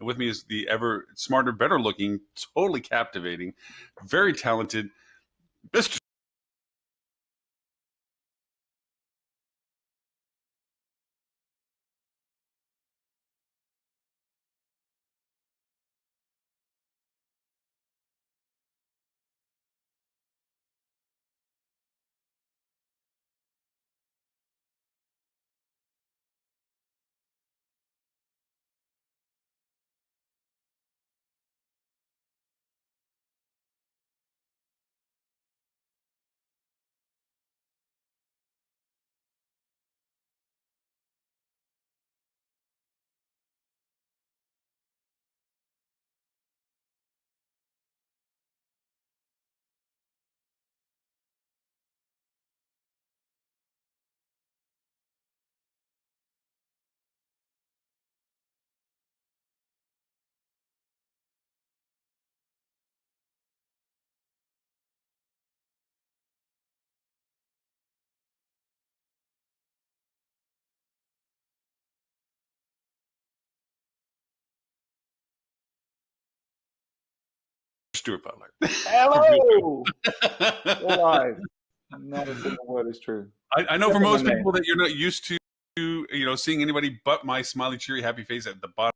And with me is the ever smarter, better looking, totally captivating, very talented Mr. Stuart Butler. Hello. We're live. Not a single word is true. I know for most people that you're not used to, seeing anybody but my smiley, cheery, happy face at the bottom.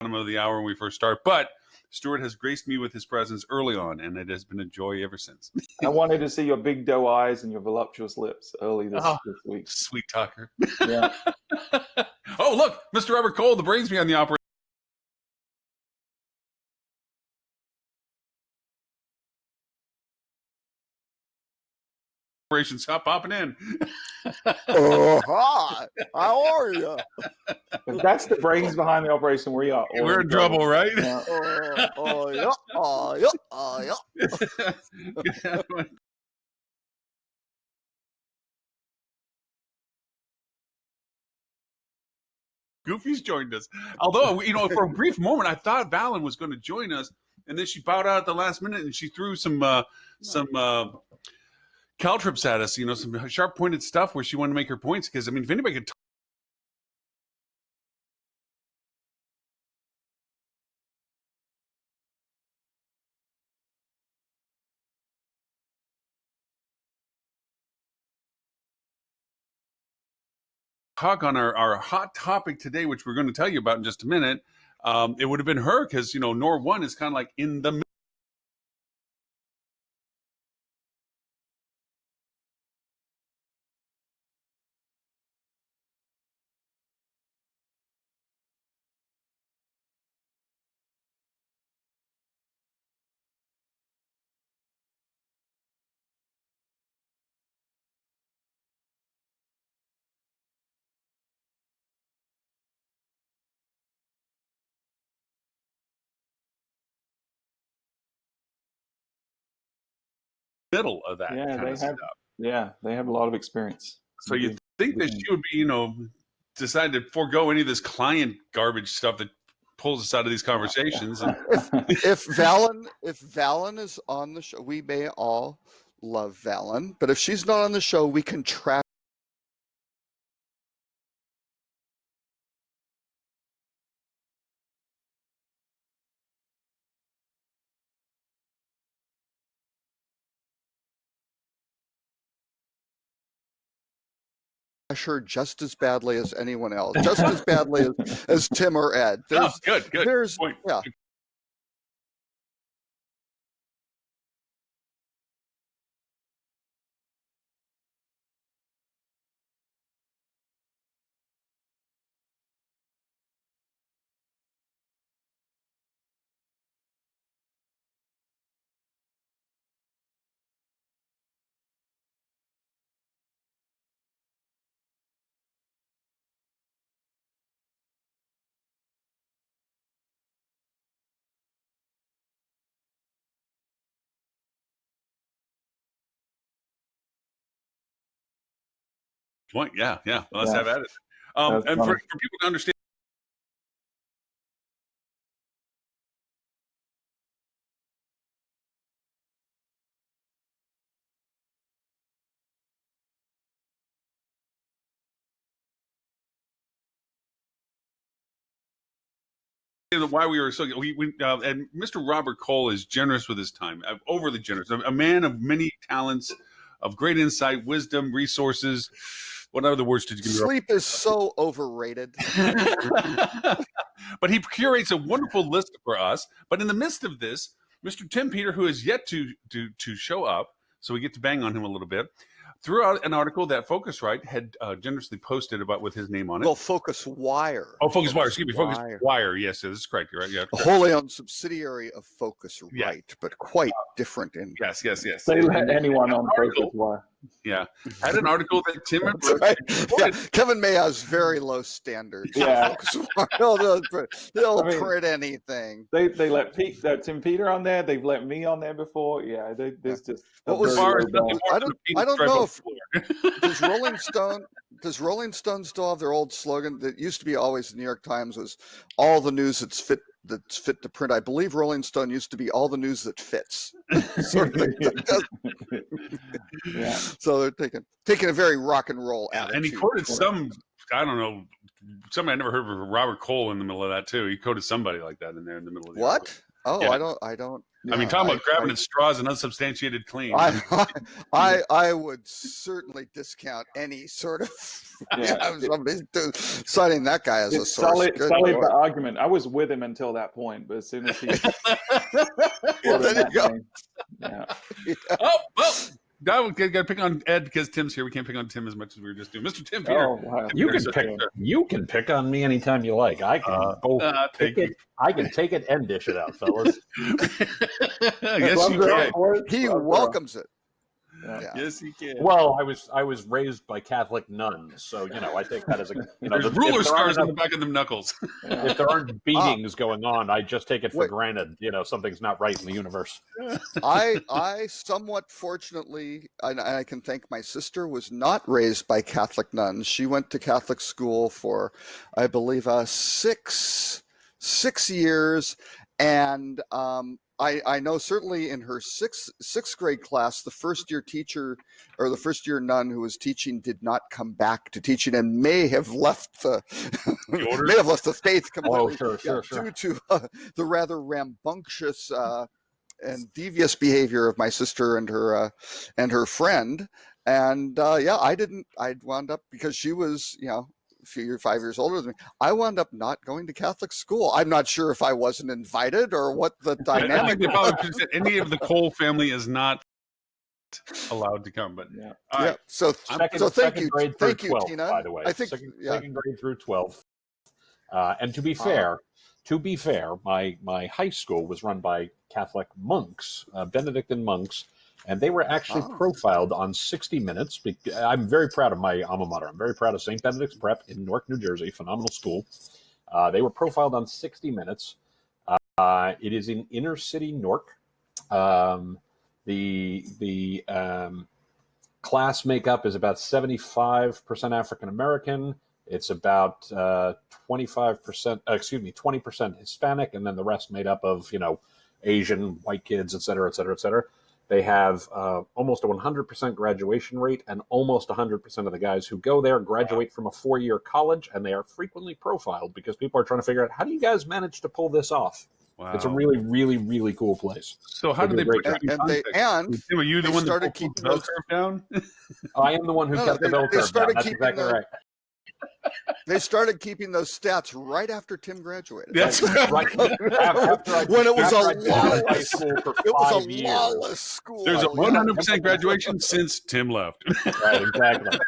Of the hour when we first start, but Stuart has graced me with his presence early on, and it has been a joy ever since. I wanted to see your big doe eyes and your voluptuous lips early this week. Sweet talker. Yeah. Oh, look, Mr. Robert Cole, the brains behind the operation. Stop popping in. Oh, hi. How are you? If that's the brains behind the operation, we're in trouble, right? Yeah. Yeah. Goofy's joined us. Although, for a brief moment, I thought Valen was going to join us, and then she bowed out at the last minute, and she threw some caltrips at us, some sharp-pointed stuff where she wanted to make her points. Because, if anybody could talk on our hot topic today, which we're going to tell you about in just a minute, it would have been her, because, Nor 1 is kind of like in the middle of that kind of stuff. Yeah, they have a lot of experience. So you think that she would be, decide to forego any of this client garbage stuff that pulls us out of these conversations. If Valen is on the show, we may all love Valen, but if she's not on the show, we can trash her just as badly as anyone else, just as badly as Tim or Ed. Oh, good. There's, Point. yeah. Point. Yeah. Let's Yeah. have at it. That's And funny. for people to understand why we were so we and Mr. Robert Cole is generous with his time, overly generous, a man of many talents, of great insight, wisdom, resources. What other words did you give me? Sleep is so overrated. But he curates a wonderful list for us. But in the midst of this, Mr. Tim Peter, who is yet to show up, so we get to bang on him a little bit, threw out an article that Focusrite had generously posted about with his name on it. Well, Focus Wire. Oh, Focus Wire. Excuse me, Focus Wire. Yes, this is correct. You're right. Yeah, A wholly owned subsidiary of Focusrite, Yeah. but quite different in. yes. They let anyone on Article. Focus Wire. Yeah, had an article that Tim had wrote. Right. Yeah. Kevin May has very low standards. Yeah. He'll I mean, print anything. They let Tim Peter on there. They've let me on there before. Yeah, there's just a What was very ours? low bar. I don't know if does Rolling Stone still have their old slogan that used to be always the New York Times was all the news that's fit to print. I believe Rolling Stone used to be all the news that fits. Sort of thing. Yeah. So they're taking a very rock and roll attitude. And he quoted some, I don't know, somebody I never heard of, Robert Cole in the middle of that too. He quoted somebody like that in there in the middle of the article. What? Oh, Yeah. I don't. I mean, talking about grabbing at straws and unsubstantiated claims. I would certainly discount any sort of somebody citing that guy as a source. Solid Good the Lord. argument. I was with him until that point, but as soon as he There you go. Yeah. Oh, well, got to pick on Ed because Tim's here. We can't pick on Tim as much as we were just doing. Mr. Tim Peter. Oh wow. You can pick on me anytime you like. I can thank you. I can take it and dish it out, fellas. Yes, you can. He welcomes it. Yeah. Yeah. Yes, he can. Well, I was raised by Catholic nuns, so I take that as a There's ruler scars on the back of them knuckles. If there aren't beatings going on, I just take it for granted. Something's not right in the universe. I somewhat fortunately, and I can thank my sister, was not raised by Catholic nuns. She went to Catholic school for, I believe, 6 years, and I know certainly in her sixth grade class, the first year teacher or the first year nun who was teaching did not come back to teaching and may have left the faith completely. Sure. Due to the rather rambunctious and devious behavior of my sister and her friend. And I wound up, because she was a few 5 years older than me, I wound up not going to Catholic school. I'm not sure if I wasn't invited or what the dynamic was. Any of the Cole family is not allowed to come, but Yeah. all right. So thank you, Thank you, 12, Tina. By the way, I think second grade through 12. And to be fair, my high school was run by Catholic monks, Benedictine monks. And they were actually profiled on 60 Minutes. I'm very proud of my alma mater. I'm very proud of St. Benedict's Prep in Newark, New Jersey. Phenomenal school. They were profiled on 60 Minutes. It is in inner city Newark. The class makeup is about 75% African American. It's about 20% Hispanic, and then the rest made up of Asian, white kids, et cetera, et cetera, et cetera. They have almost a 100% graduation rate, and almost 100% of the guys who go there graduate from a 4-year college, and they are frequently profiled because people are trying to figure out, how do you guys manage to pull this off? Wow. It's a really, really, really cool place. So how do they put you in context? Were you the they one that started pulled the keeping bell those- curve down? I am the one who kept the bell they curve down. started That's keeping exactly right. They started keeping those stats right after Tim graduated. That's Right. After I- When it was after a I'd been out of high lawless- school for It was 5 a years. lawless school. There's a Yeah. 100% graduation since Tim left. Right, exactly.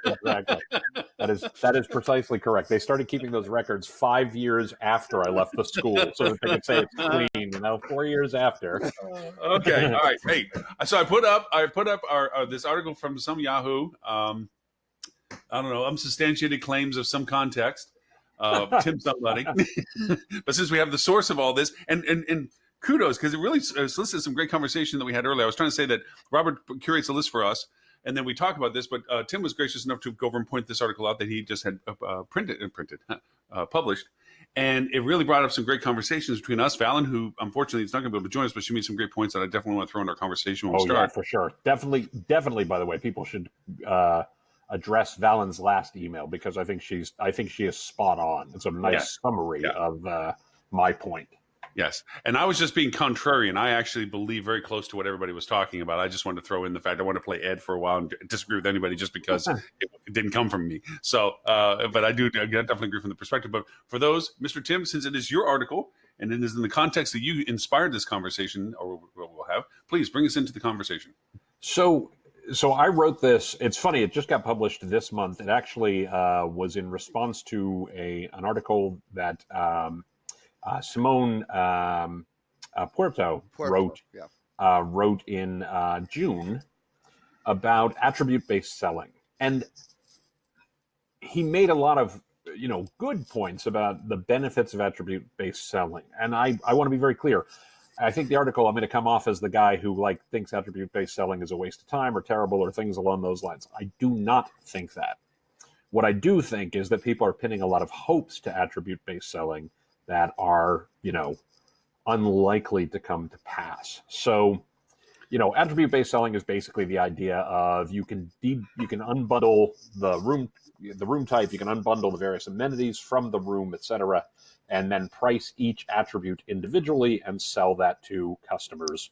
That is precisely correct. They started keeping those records 5 years after I left the school, so that they could say it's clean. 4 years after. Okay, all right. Hey, so I put up our this article from some Yahoo. I don't know, unsubstantiated claims of some context. Tim somebody. But since we have the source of all this, and kudos, because it really solicited some great conversation that we had earlier. I was trying to say that Robert curates a list for us, and then we talk about this, but Tim was gracious enough to go over and point this article out that he just had published. And it really brought up some great conversations between us, Fallon, who unfortunately is not going to be able to join us, but she made some great points that I definitely want to throw in our conversation when we start. Yeah, for sure. Definitely, by the way, people should address Valen's last email, because I think she is spot on. It's a nice summary of my point. Yes. And I was just being contrarian. I actually believe very close to what everybody was talking about. I just wanted to throw in the fact I wanted to play Ed for a while and disagree with anybody just because it didn't come from me. So, but I definitely agree from the perspective. But for those, Mr. Tim, since it is your article and it is in the context that you inspired this conversation, or what we'll have, please bring us into the conversation. So I wrote this. It's funny. It just got published this month. It actually was in response to an article that Simone Puerto wrote in June about attribute-based selling, and he made a lot of good points about the benefits of attribute-based selling. And I want to be very clear. I think the article, I'm going to come off as the guy who thinks attribute-based selling is a waste of time or terrible or things along those lines. I do not think that. What I do think is that people are pinning a lot of hopes to attribute-based selling that are, unlikely to come to pass. So, attribute-based selling is basically the idea of you can unbundle the room type, you can unbundle the various amenities from the room, etc., and then price each attribute individually and sell that to customers,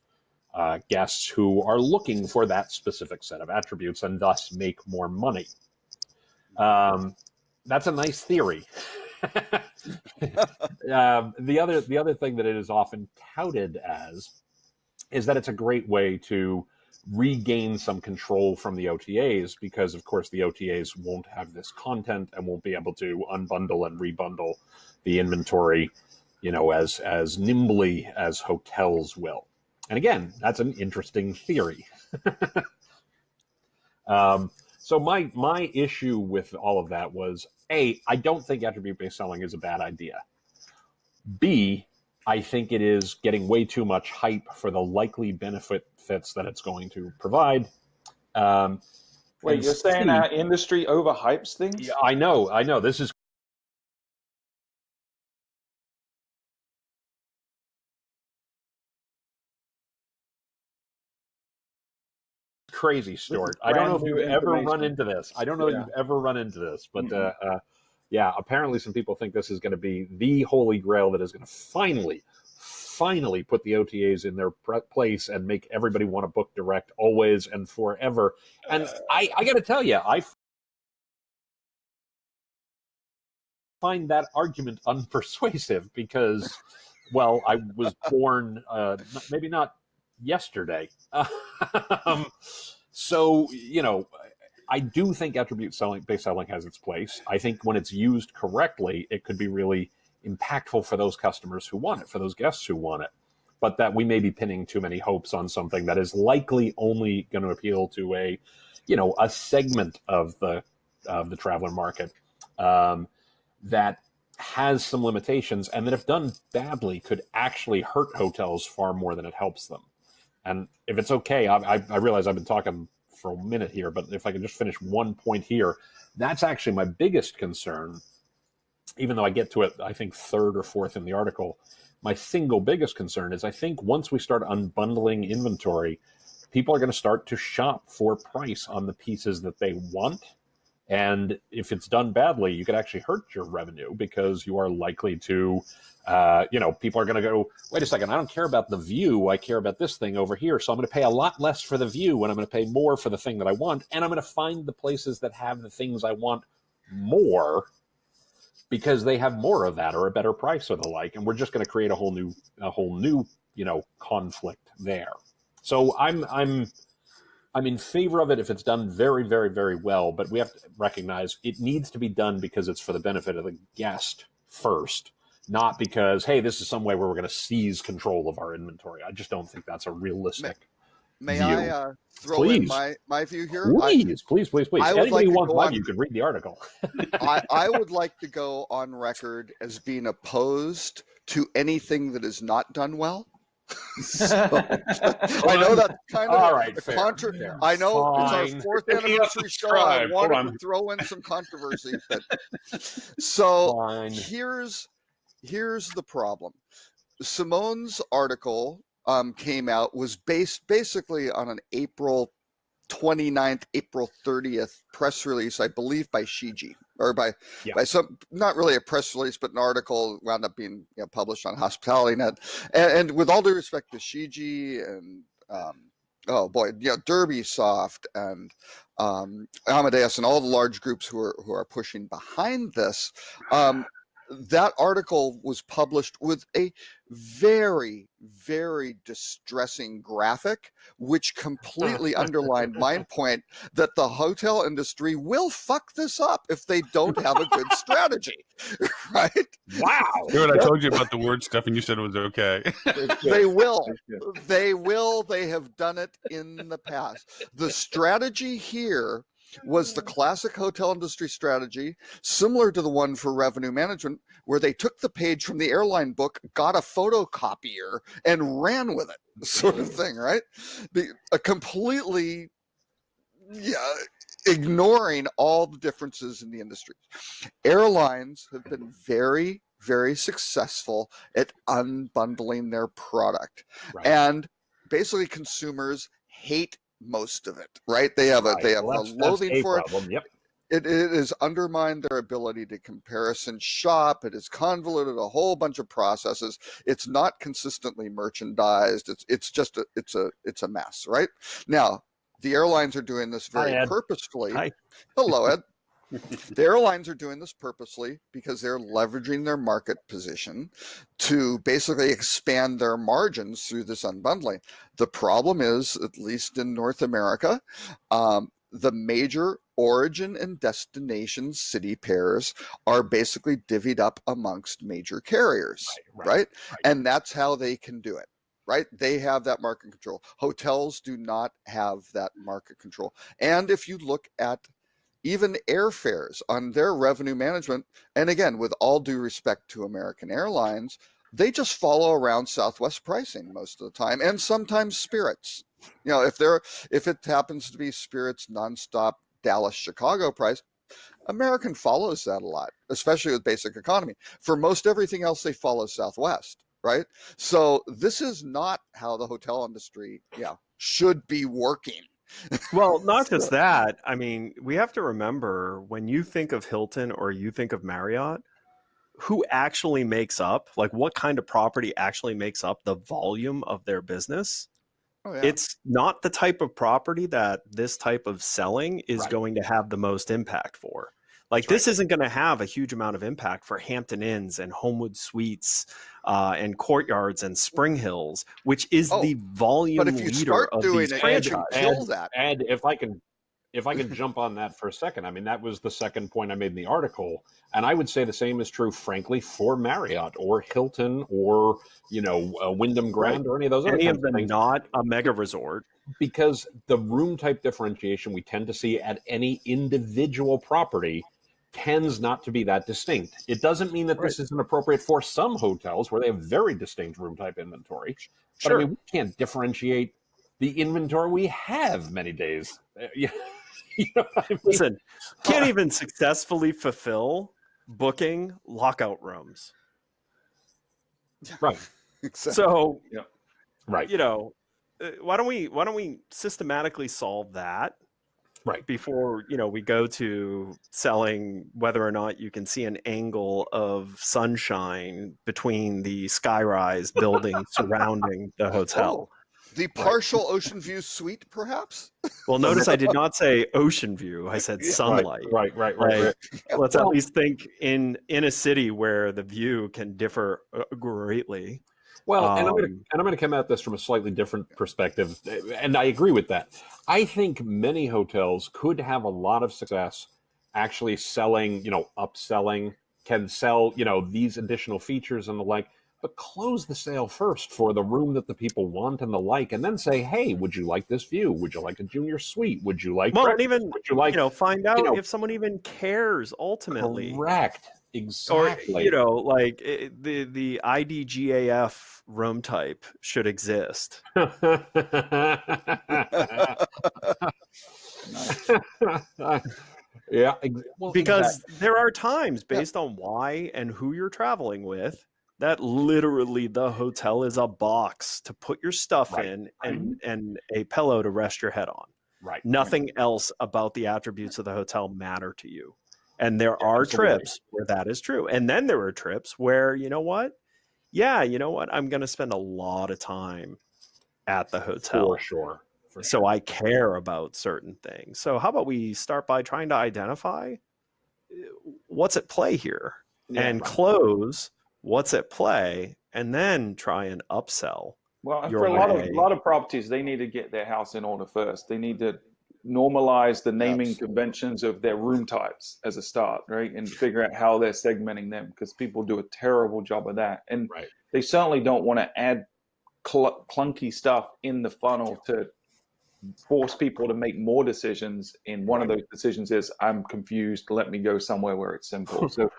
guests who are looking for that specific set of attributes, and thus make more money. That's a nice theory. The other thing that it is often touted as is that it's a great way to regain some control from the OTAs, because of course the OTAs won't have this content and won't be able to unbundle and rebundle the inventory, as nimbly as hotels will. And again, that's an interesting theory. So my issue with all of that was, A, I don't think attribute-based selling is a bad idea. B, I think it is getting way too much hype for the likely benefits that it's going to provide. Wait, you're saying our industry overhypes things? Yeah, I know. This is crazy, Stuart. I don't know if you've ever run into this. But apparently some people think this is going to be the holy grail that is going to finally put the OTAs in their place and make everybody want to book direct always and forever. And I got to tell you, I find that argument unpersuasive because, well, I was born maybe not yesterday. So, I do think attribute-based selling has its place. I think when it's used correctly, it could be really impactful for those customers who want it, for those guests who want it. But that we may be pinning too many hopes on something that is likely only going to appeal to a segment of the traveler market that has some limitations, and that if done badly could actually hurt hotels far more than it helps them. And if it's okay, I realize I've been talking for a minute here, but if I can just finish one point here, that's actually my biggest concern, even though I get to it, I think, third or fourth in the article. My single biggest concern is I think once we start unbundling inventory, people are going to start to shop for price on the pieces that they want. And if it's done badly, you could actually hurt your revenue because you are likely to, people are going to go, wait a second, I don't care about the view. I care about this thing over here. So I'm going to pay a lot less for the view and I'm going to pay more for the thing that I want. And I'm going to find the places that have the things I want more because they have more of that or a better price or the like. And we're just going to create a whole new, conflict there. So I'm in favor of it if it's done very, very, very well, but we have to recognize it needs to be done because it's for the benefit of the guest first, not because, hey, this is some way where we're going to seize control of our inventory. I just don't think that's a realistic May view. I throw in my view here? Please. Anybody who wants my view can read the article. I would like to go on record as being opposed to anything that is not done well. So, I know that's kind of all right. Fair. I know Fine. it's our 4th anniversary show. I wanted to throw in some controversy, but so Fine. here's the problem. Simone's article came out was based basically on an April 29th, April 30th press release, I believe, by Shiji, or by some, not really a press release, but an article wound up being published on Hospitality Net. And with all due respect to Shiji and Derby Soft and Amadeus and all the large groups who are pushing behind this, that article was published with a very, very distressing graphic, which completely underlined my point that the hotel industry will fuck this up if they don't have a good strategy, right? Wow. Hear what I told you about the word stuff, and you said it was okay. They will. They will. They have done it in the past. The strategy here was the classic hotel industry strategy, similar to the one for revenue management, where they took the page from the airline book, got a photocopier, and ran with it, sort of thing, right? Completely ignoring all the differences in the industry. Airlines have been very, very successful at unbundling their product. Right. And basically consumers hate most of it, right? They have a loathing for it. Yep. It has undermined their ability to comparison shop. It has convoluted a whole bunch of processes. It's not consistently merchandised. It's just a mess, right? Now, the airlines are doing this very purposefully. Hi. Hello, Ed. The airlines are doing this purposely because they're leveraging their market position to basically expand their margins through this unbundling. The problem is, at least in North America, the major origin and destination city pairs are basically divvied up amongst major carriers, right? And that's how they can do it. Right? They have that market control. Hotels do not have that market control. And if you look at even airfares on their revenue management, and again, with all due respect to American Airlines, they just follow around Southwest pricing most of the time, and sometimes Spirit's. If it happens to be Spirit's nonstop Dallas-Chicago price, American follows that a lot, especially with basic economy. For most everything else, they follow Southwest, right? So this is not how the hotel industry, should be working. Well, not just that. I mean, we have to remember when you think of Hilton or you think of Marriott, who actually makes up, like what kind of property actually makes up the volume of their business? Oh, yeah. It's not the type of property that this type of selling is going to have the most impact for. Like this isn't going to have a huge amount of impact for Hampton Inns and Homewood Suites and Courtyards and Spring Hills, which is the volume leader of these franchises. And if I can jump on that for a second, I mean, that was the second point I made in the article. And I would say the same is true, frankly, for Marriott or Hilton or, Wyndham Grand or any of those other kinds of things. Not a mega resort. Because the room type differentiation we tend to see at any individual property tends not to be that distinct. It doesn't mean that this isn't appropriate for some hotels where they have very distinct room type inventory. But I mean, we can't differentiate the inventory we have many days. You know what I mean? Listen, can't even successfully fulfill booking lockout rooms. Right. So, right. why don't we systematically solve that Right. before we go to selling whether or not you can see an angle of sunshine between the skyrise building surrounding the hotel. Oh, the partial ocean view suite, perhaps? Well, notice I did not say ocean view. I said sunlight. Right. Like, let's at least think in a city where the view can differ greatly. Well, and I'm going to come at this from a slightly different perspective, and I agree with that. I think many hotels could have a lot of success actually selling, upselling, can sell, these additional features and the like, but close the sale first for the room that the people want and the like, and then say, hey, would you like this view? Would you like a junior suite? Would you like? Well, and even would you like? Find out if someone even cares ultimately. Correct. Exactly. Or like the IDGAF room type should exist. Yeah. Well, because there are times based on why and who you're traveling with that literally the hotel is a box to put your stuff in and a pillow to rest your head on. Right. Nothing else about the attributes of the hotel matter to you. And there are trips where that is true. And then there are trips where, I'm going to spend a lot of time at the hotel. For sure. So I care about certain things. So how about we start by trying to identify what's at play here and close what's at play and then try and upsell. Well, for a lot of properties, they need to get their house in order first. They need to normalize the naming conventions of their room types as a start, right? And figure out how they're segmenting them, because people do a terrible job of that. And they certainly don't want to add clunky stuff in the funnel to force people to make more decisions. And one of those decisions is, I'm confused, let me go somewhere where it's simple. So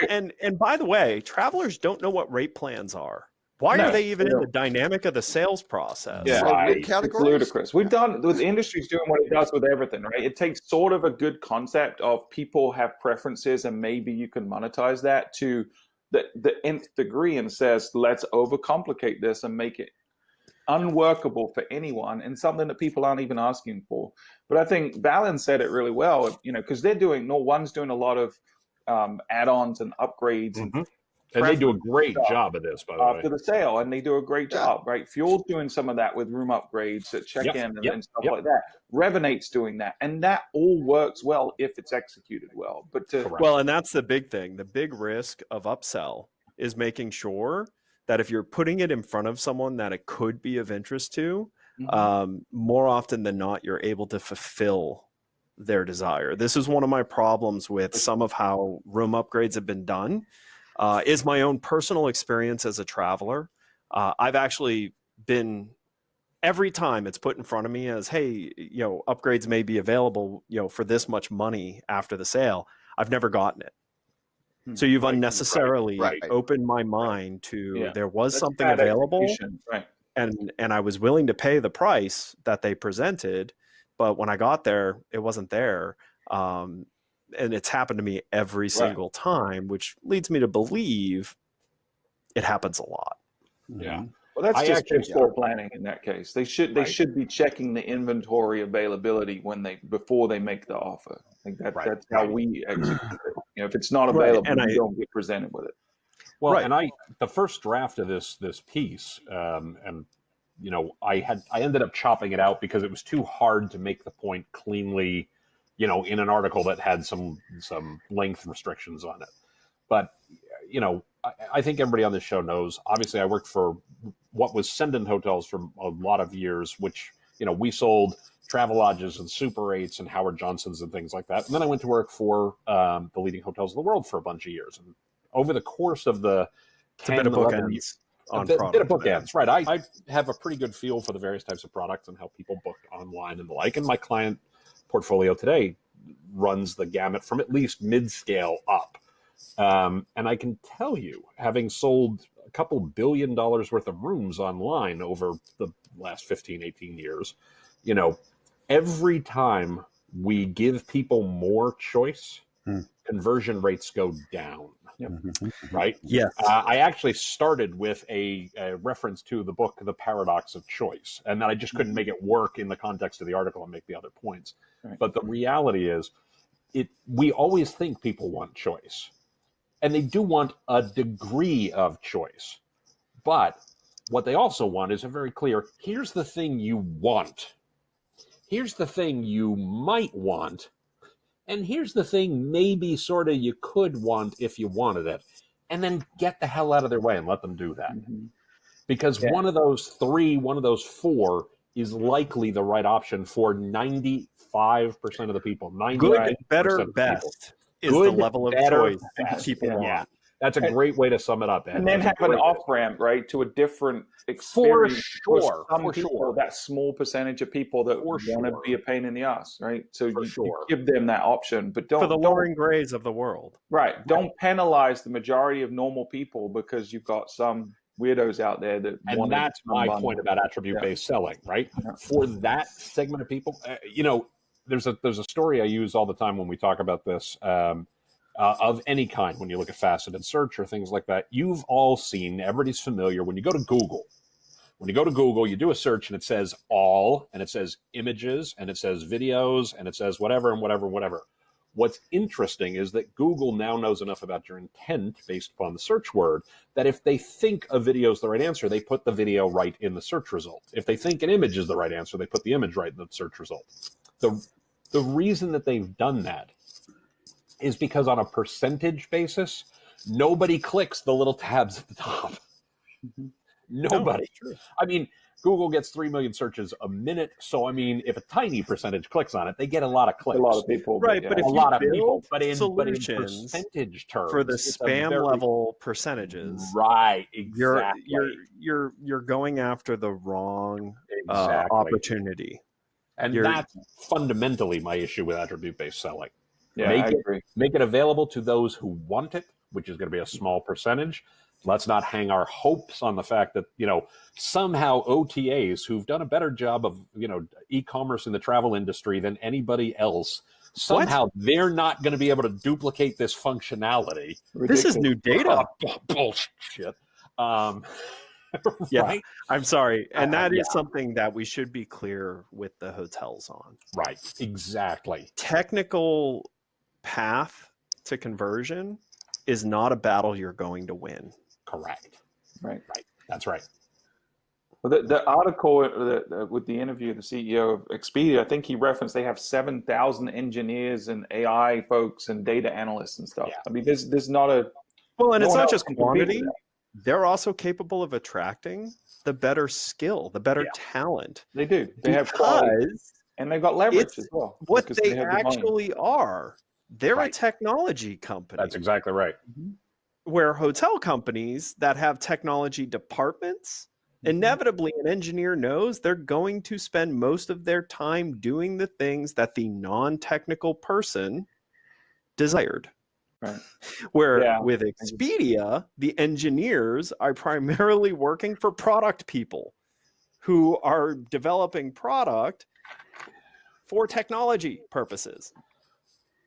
and by the way, travelers don't know what rate plans are. Why are they even in the dynamic of the sales process? Yeah, it's ludicrous. The industry's doing what it does with everything, right? It takes sort of a good concept of people have preferences and maybe you can monetize that to the nth degree and says, let's overcomplicate this and make it unworkable for anyone and something that people aren't even asking for. But I think Balin said it really well, because one's doing a lot of add-ons and upgrades and they do a great job of this, by the way. After the sale, and they do a great job, right? Fuel's doing some of that with room upgrades at check-in and stuff like that. Revenate's doing that, and that all works well if it's executed well. But and that's the big thing. The big risk of upsell is making sure that if you're putting it in front of someone that it could be of interest to, more often than not, you're able to fulfill their desire. This is one of my problems with some of how room upgrades have been done. Is my own personal experience as a traveler. I've actually been, every time it's put in front of me as, hey, upgrades may be available, for this much money after the sale, I've never gotten it. So you've unnecessarily opened my mind to there was something available, and I was willing to pay the price that they presented, but when I got there, it wasn't there. And it's happened to me every single time, which leads me to believe it happens a lot. Yeah. Well, that's just good store planning in that case. They should be checking the inventory availability before they make the offer. I think that's how we execute it. If it's not available, you don't get presented with it. Well, and the first draft of this piece, and I ended up chopping it out because it was too hard to make the point cleanly, in an article that had some length restrictions on it. But, I think everybody on this show knows, obviously I worked for what was Cendant Hotels for a lot of years, which, we sold Travelodges and Super 8s and Howard Johnson's and things like that. And then I went to work for the leading hotels of the world for a bunch of years. And over the course of the 10, bit of bookends. Bit of bookends, right. I have a pretty good feel for the various types of products and how people book online and the like. And my client portfolio today runs the gamut from at least mid-scale up. And I can tell you, having sold a couple $1 billion worth of rooms online over the last 15, 18 years, every time we give people more choice, conversion rates go down. right? Yes. I actually started with a reference to the book, The Paradox of Choice, and then I just couldn't make it work in the context of the article and make the other points. Right. But the reality is, we always think people want choice, and they do want a degree of choice. But what they also want is a very clear, here's the thing you want. Here's the thing you might want. And here's the thing maybe sort of you could want if you wanted it. And then get the hell out of their way and let them do that. Because one of those three, one of those four is likely the right option for 95% of the people. 98% Good, better, of the best people. is Good, the level of better, choice best. people want. Yeah. That's a great way to sum it up, Ed. And then have an off ramp, right, to a different experience. For some sure. people, that small percentage of people that want to be a pain in the ass, right? So you give them that option, but don't for the Lauren Grays of the world, right? Don't penalize the majority of normal people because you've got some weirdos out there that. And that's my point about attribute-based selling, right? Yeah. For that segment of people, there's a story I use all the time when we talk about this. Of any kind, when you look at faceted search or things like that, you've all seen, everybody's familiar, when you go to Google, you do a search and it says all, and it says images, and it says videos, and it says whatever and whatever and whatever. What's interesting is that Google now knows enough about your intent based upon the search word that if they think a video is the right answer, they put the video right in the search result. If they think an image is the right answer, they put the image right in the search result. The reason that they've done that is because on a percentage basis, nobody clicks the little tabs at the top. Nobody. No, I mean, Google gets 3 million searches a minute. So, I mean, if a tiny percentage clicks on it, they get a lot of clicks. A lot of people. Right, but if a you lot of build people. But in solutions percentage terms, for the it's a spam very- level percentages, Right, exactly. you're going after the wrong Exactly. opportunity. And that's fundamentally my issue with attribute-based selling. Yeah, I agree. Make it available to those who want it, which is going to be a small percentage. Let's not hang our hopes on the fact that, somehow OTAs who've done a better job of, e-commerce in the travel industry than anybody else, somehow they're not going to be able to duplicate this functionality. This is new data. Bullshit. Yeah, right? I'm sorry. And that is something that we should be clear with the hotels on. Right, exactly. Technical path to conversion is not a battle you're going to win. Correct. Right. That's right. Well, the article with the interview of the CEO of Expedia, I think he referenced they have 7,000 engineers and AI folks and data analysts and stuff. Yeah. I mean, there's not a... Well, and no it's one not else just can compete with quantity. that. They're also capable of attracting the better skill, the better talent. They do. They have quality. Because And they've got leverage it's as well. what because they have the money. actually are. They're a Right. technology company. That's exactly right. Where hotel companies that have technology departments, inevitably an engineer knows they're going to spend most of their time doing the things that the non-technical person desired. Right. Where with Expedia, the engineers are primarily working for product people who are developing product for technology purposes.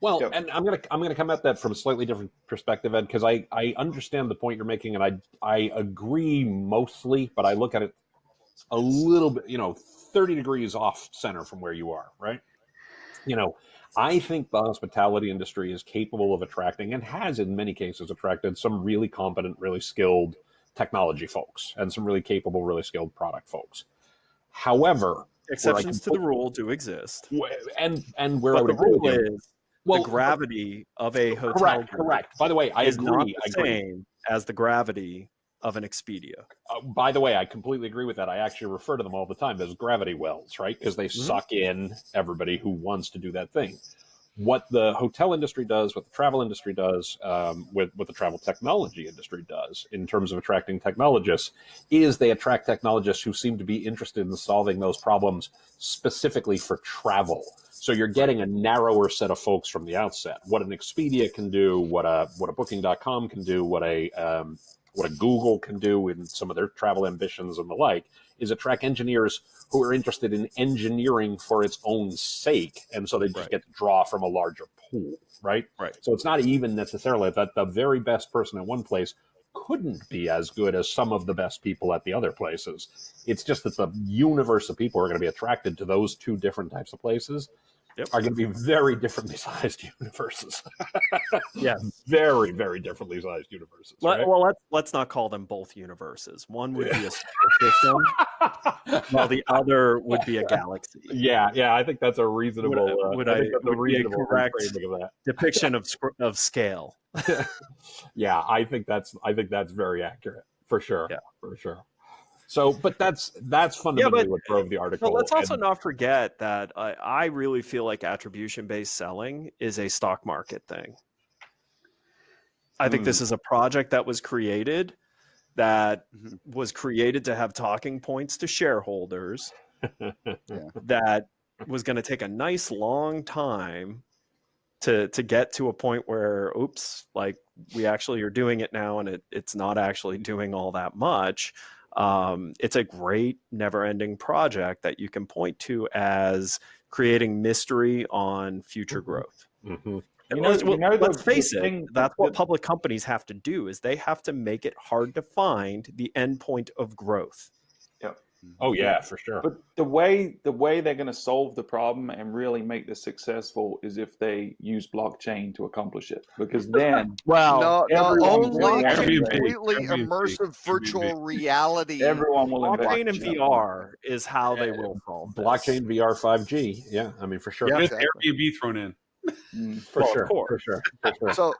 Well, Yep. and I'm gonna come at that from a slightly different perspective, Ed, because I understand the point you're making, and I agree mostly, but I look at it a little bit, 30 degrees off center from where you are, right? I think the hospitality industry is capable of attracting, and has in many cases attracted, some really competent, really skilled technology folks, and some really capable, really skilled product folks. However, Exceptions to the rule do exist. and where I But would the agree with rule you. is Well, the gravity of a hotel group correct. By the way, I is agree. not the same as the gravity of an Expedia. By the way, I completely agree with that. I actually refer to them all the time as gravity wells, right? Because they suck in everybody who wants to do that thing. What the hotel industry does, what the travel industry does, what the travel technology industry does in terms of attracting technologists, is they attract technologists who seem to be interested in solving those problems specifically for travel. So you're getting a narrower set of folks from the outset. What an Expedia can do, what a Booking.com can do, what a Google can do in some of their travel ambitions and the like, is attract engineers who are interested in engineering for its own sake. And so they just get to draw from a larger pool, right? Right. So it's not even necessarily that the very best person at one place couldn't be as good as some of the best people at the other places. It's just that the universe of people who are going to be attracted to those two different types of places are going to be very differefully sized universes. Yes. Very, very differently sized universes. Right? Well, let's not call them both universes. One would be a solar system, while the other would be a galaxy. Yeah, I think that's a reasonable. Would be a correct reframing of that. depiction of scale. Yeah, I think that's very accurate for sure. Yeah. For sure. So, but that's fundamentally what drove the article. But let's also not forget that I really feel like attribution-based selling is a stock market thing. I think this is a project that was created to have talking points to shareholders that was going to take a nice long time to get to a point where, oops, like we actually are doing it now and it's not actually doing all that much. It's a great never-ending project that you can point to as creating mystery on future growth. Mm-hmm. Let's face it, that's what public companies have to do, is they have to make it hard to find the endpoint of growth. Yep. Oh yeah, for sure. But the way they're going to solve the problem and really make this successful is if they use blockchain to accomplish it, because then no, everyone only will completely Airbnb. immersive virtual reality. everyone will Blockchain and invest. VR is how they will solve this. Blockchain, VR, 5G. Yeah, I mean for sure. Yeah. With Exactly. Airbnb thrown in. For Well, of sure. course. For sure. For sure. So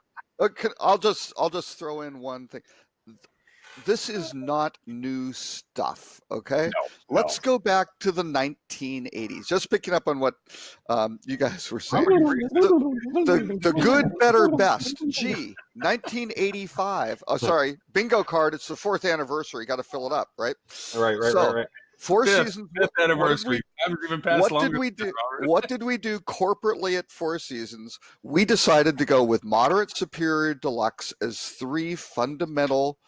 I'll just throw in one thing. This is not new stuff. Okay, let's go back to the 1980s. Just picking up on what you guys were saying. The good, better, best. Gee, 1985. Oh, sorry, bingo card. It's the 4th anniversary. Got to fill it up, right? Right. Four Fifth seasons. anniversary. Haven't even passed What did we do? What did we do corporately at Four Seasons? We decided to go with moderate, superior, deluxe as 3 fundamental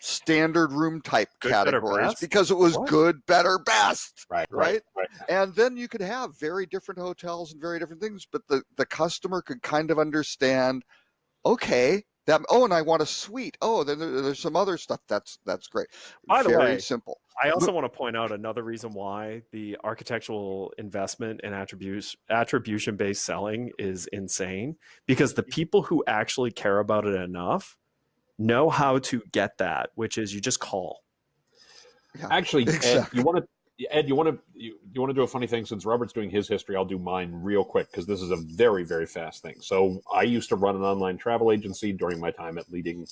standard room type Good, better, categories best? because it was good, better, best. Right. And then you could have very different hotels and very different things, but the customer could kind of understand, okay, and I want a suite. Oh, then there's some other stuff that's great. By the very way, simple. I also want to point out another reason why the architectural investment in attribution-based selling is insane, because the people who actually care about it enough know how to get that, which is you just call. Yeah, Actually, exactly. Ed, you want to do a funny thing? Since Robert's doing his history, I'll do mine real quick because this is a very, very fast thing. So I used to run an online travel agency during my time at Leading,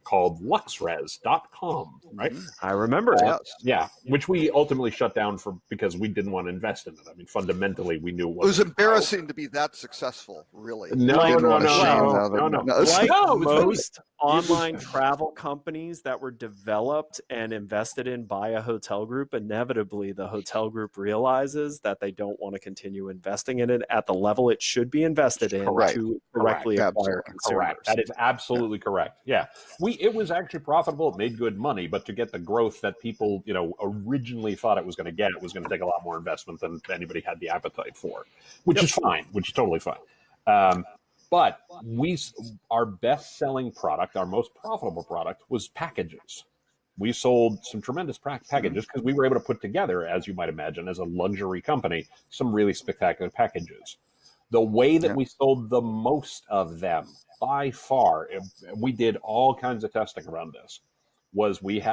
called luxres.com, right? I remember it. Yeah, which we ultimately shut down because we didn't want to invest in it. I mean, fundamentally, we knew It was embarrassing to be that successful, really. No. Like No, most online travel companies that were developed and invested in by a hotel group, inevitably the hotel group realizes that they don't want to continue investing in it at the level it should be invested in to correctly acquire consumers. Correct. That is absolutely correct. Yeah. It was actually profitable. It made good money, but to get the growth that people, originally thought it was going to get, it was going to take a lot more investment than anybody had the appetite for, which is fine, which is totally fine. But our best-selling product, our most profitable product, was packages. We sold some tremendous packages because we were able to put together, as you might imagine, as a luxury company, some really spectacular packages. The way that we sold the most of them, by far, we did all kinds of testing around this, was we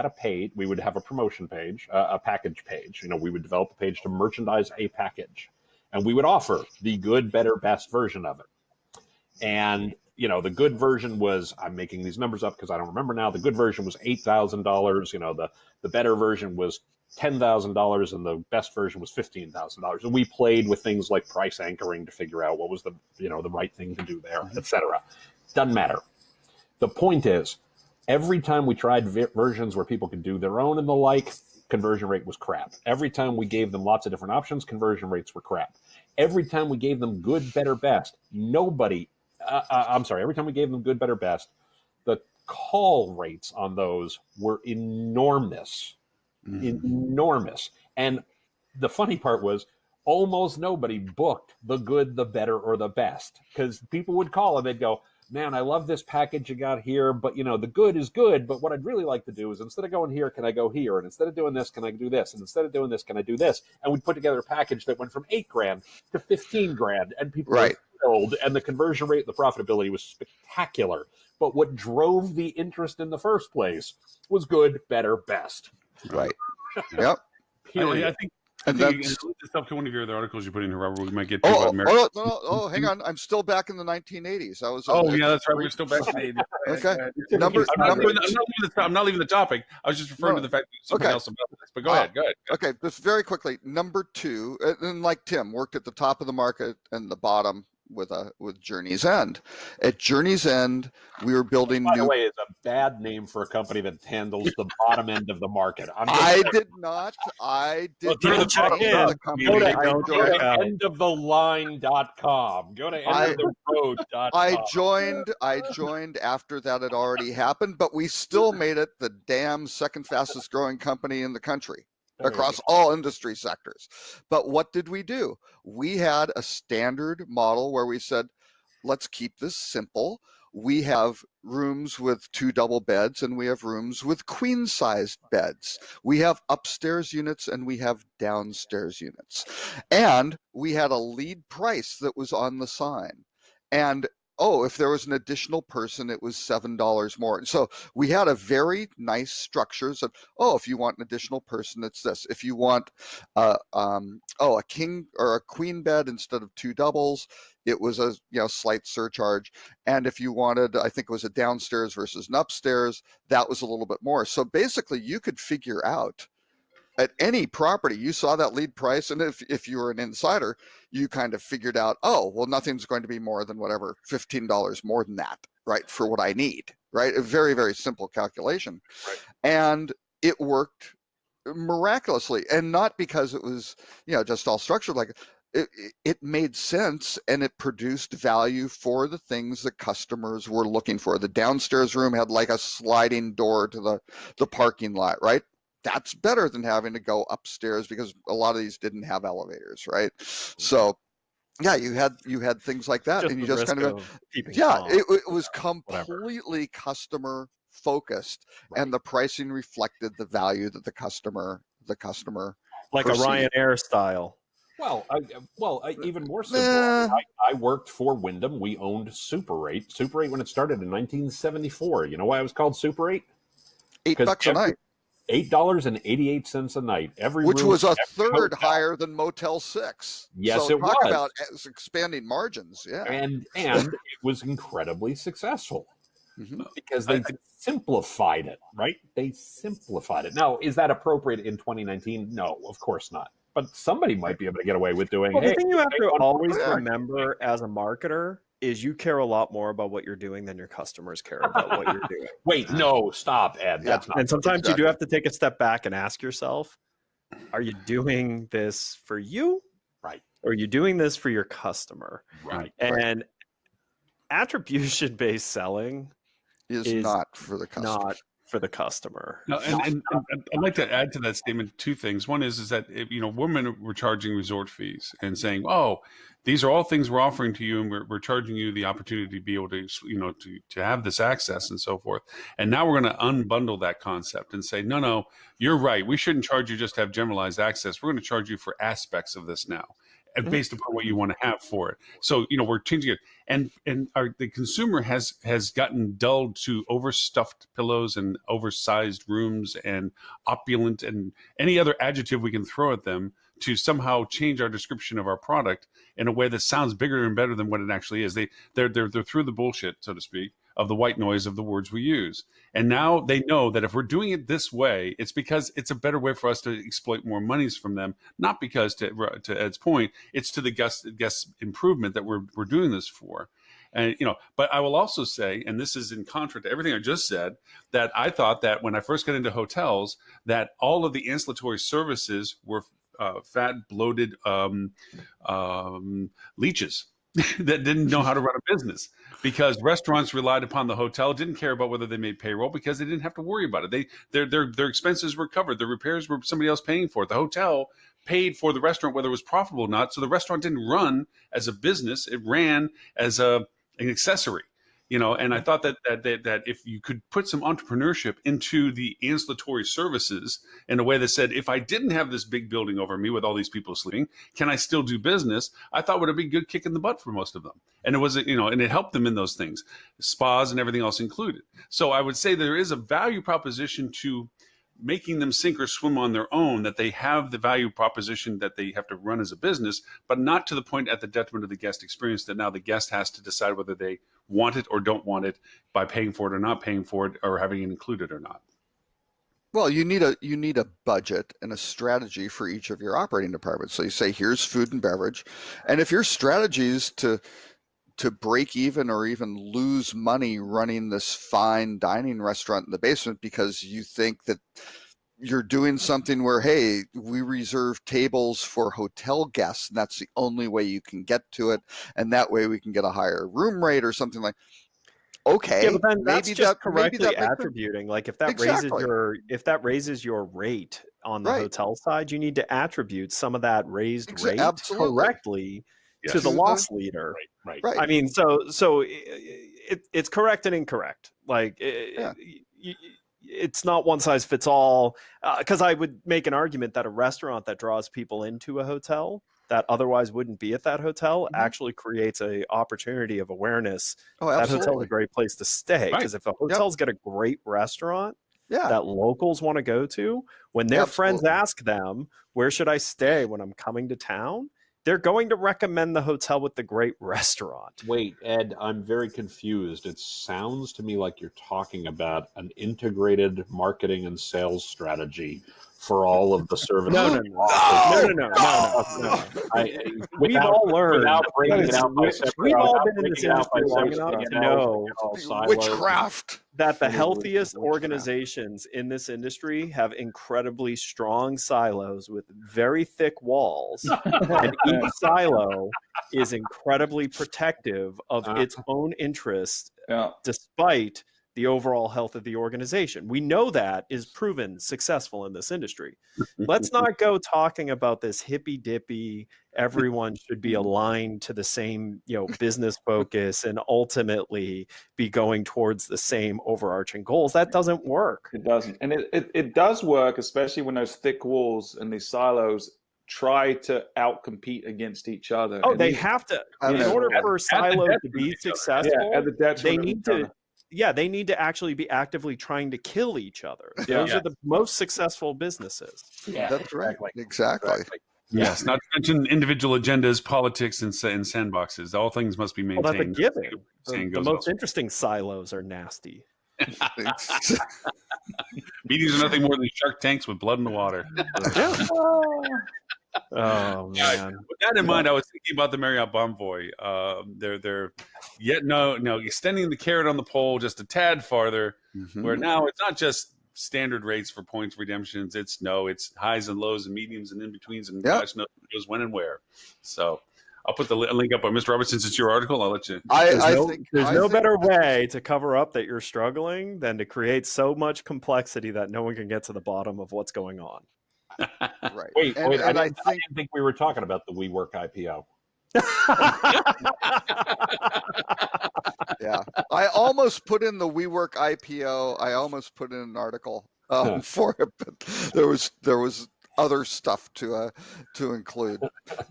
would have a promotion page, a package page. We would develop a page to merchandise a package, and we would offer the good, better, best version of it. And, the good version was, I'm making these numbers up because I don't remember now, the good version was $8,000. The better version was $10,000 and the best version was $15,000. And we played with things like price anchoring to figure out what was the right thing to do there, etc. Doesn't matter. The point is, every time we tried versions where people could do their own and the like, conversion rate was crap. Every time we gave them lots of different options, conversion rates were crap. Every time we gave them good, better, best, every time we gave them good, better, best, the call rates on those were enormous. Enormous. And the funny part was, almost nobody booked the good, the better, or the best, because people would call and they'd go, man, I love this package you got here, but the good is good, but what I'd really like to do is, instead of going here, can I go here? And instead of doing this, can I do this? And instead of doing this, can I do this? And we'd put together a package that went from $8,000 to $15,000, and people were thrilled, and the conversion rate, the profitability was spectacular. But what drove the interest in the first place was good, better, best. Right. Yep. I think And you that's can this up to one of your other articles you put in here, Robert. We might get to about America. hang on. I'm still back in the 1980s. I was. Yeah, that's right. We're still back in the 80s. Okay. I'm not leaving the topic. I was just referring to the fact that something else about this. But go ahead. Okay, just very quickly. Number 2, and like Tim, worked at the top of the market and the bottom with Journey's End. At Journey's End, we were building. By the way, is a bad name for a company that handles the bottom end of the market. I did not check in. The company. Go to endoftheline.com. Go to endoftheroad.com. I joined after that had already happened, but we still made it the damn second fastest growing company in the country across all industry sectors. But what did we do? We had a standard model where we said, let's keep this simple. We have rooms with 2 double beds and we have rooms with queen-sized beds. We have upstairs units and we have downstairs units. And we had a lead price that was on the sign. And if there was an additional person, it was $7 more. So we had a very nice structure. So, if you want an additional person, it's this. If you want a king or a queen bed instead of 2 doubles, it was a slight surcharge. And if you wanted, I think it was a downstairs versus an upstairs, that was a little bit more. So basically, you could figure out at any property, you saw that lead price, and if you were an insider, you kind of figured out, nothing's going to be more than whatever, $15 more than that, right, for what I need, right? A very, very simple calculation. Right. And it worked miraculously, and not because it was, just all structured like it made sense, and it produced value for the things that customers were looking for. The downstairs room had like a sliding door to the parking lot, right? That's better than having to go upstairs because a lot of these didn't have elevators, right? So, yeah, you had things like that, and you just kind of it was completely customer focused, and the pricing reflected the value that the customer like perceived. a Ryanair style. Well, even more simple. I worked for Wyndham. We owned Super 8. Super 8 when it started in 1974. You know why it was called Super 8? $8 a night. $8.88 a night. Which was a third higher than Motel 6. Yes, so it was. Talk about expanding margins. Yeah, and it was incredibly successful because they simplified it. Right? They simplified it. Now, is that appropriate in 2019? No, of course not. But somebody might be able to get away with doing. The thing you have to always remember as a marketer is you care a lot more about what you're doing than your customers care about what you're doing. Wait, no, stop, Ed. That's not. And sometimes you do have to take a step back and ask yourself, are you doing this for you? Right. Or are you doing this for your customer? Right. And attribution-based selling is not for the customer. Not for the customer. No, and I'd like to add to that statement 2 things. One is that women were charging resort fees and saying, these are all things we're offering to you, and we're charging you the opportunity to be able to to have this access and so forth. And now we're going to unbundle that concept and say, no, you're right. We shouldn't charge you just to have generalized access. We're going to charge you for aspects of this now, and based upon what you want to have for it. So we're changing it, and the consumer has gotten dulled to overstuffed pillows and oversized rooms and opulent and any other adjective we can throw at them to somehow change our description of our product in a way that sounds bigger and better than what it actually is. They're through the bullshit, so to speak, of the white noise of the words we use. And now they know that if we're doing it this way, it's because it's a better way for us to exploit more monies from them, not because, to Ed's point, it's to the guest improvement that we're doing this for. And but I will also say, and this is in contra to everything I just said, that I thought that when I first got into hotels, that all of the ancillary services were fat, bloated leeches that didn't know how to run a business, because restaurants relied upon the hotel, didn't care about whether they made payroll because they didn't have to worry about it. Their expenses were covered. The repairs were somebody else paying for it. The hotel paid for the restaurant, whether it was profitable or not. So the restaurant didn't run as a business; it ran as an accessory. And I thought that if you could put some entrepreneurship into the ancillary services in a way that said, if I didn't have this big building over me with all these people sleeping, can I still do business? I thought would have been a good kick in the butt for most of them. And it was, and it helped them in those things, spas and everything else included. So I would say there is a value proposition to making them sink or swim on their own, that they have the value proposition that they have to run as a business, but not to the point at the detriment of the guest experience that now the guest has to decide whether they want it or don't want it by paying for it or not paying for it or having it included or not. Well, you need a budget and a strategy for each of your operating departments. So you say, here's food and beverage. And if your strategy is to break even or even lose money running this fine dining restaurant in the basement because you think that you're doing something where, hey, we reserve tables for hotel guests and that's the only way you can get to it, and that way we can get a higher room rate or something like. Okay, yeah, but then that's maybe just that correctly maybe that attributing. Like if that Exactly. raises your rate on the Right. hotel side, you need to attribute some of that raised rate Absolutely. correctly Yes. to the To loss leader. Right. Right. I mean, so it's correct and incorrect. Like it's not one size fits all. Because I would make an argument that a restaurant that draws people into a hotel that otherwise wouldn't be at that hotel actually creates a opportunity of awareness. Oh, That hotel's a absolutely. great place to stay. Right. Because if a hotel's got a great restaurant Yeah. that locals want to go to, when their friends Absolutely. ask them, where should I stay when I'm coming to town? They're going to recommend the hotel with the great restaurant. Wait, Ed, I'm very confused. It sounds to me like you're talking about an integrated marketing and sales strategy for all of the services. No. We've all learned. Without breaking it out by separate. We've all without been in this breaking it out by industry long separate enough to know silos. Witchcraft. that the It is healthiest witchcraft. organizations in this industry have incredibly strong silos with very thick walls, and each silo is incredibly protective of its own interests Yeah. despite the overall health of the organization. We know that is proven successful in this industry. Let's not go talking about this hippy dippy, everyone should be aligned to the same, business focus and ultimately be going towards the same overarching goals. That doesn't work. It doesn't. And it does work, especially when those thick walls and these silos try to outcompete against each other. Oh, And they these- have to, you in know, order for the silos to detriment be of each other. successful, at the detriment they of need each to other. they need to actually be actively trying to kill each other. Yeah. Those are the most successful businesses. Yeah, That's right. Exactly. Yes, not to mention individual agendas, politics, and sandboxes. All things must be Well, that's a maintained. given. Saying The goes most elsewhere. interesting silos are nasty. Meetings are nothing more than shark tanks with blood in the water. Oh man. With that in mind, I was thinking about the Marriott Bonvoy. They're yet extending the carrot on the pole just a tad farther, where now it's not just standard rates for points redemptions. It's highs and lows and mediums and in betweens, and gosh knows who knows when and where. So I'll put the link up on Mr. Robertson. Since it's your article, I'll let you. There's no better way to cover up that you're struggling than to create so much complexity that no one can get to the bottom of what's going on. Right. Wait, And I I didn't think we were talking about the WeWork IPO. Yeah, I almost put in the WeWork IPO. I almost put in an article for it, but there was other stuff to include.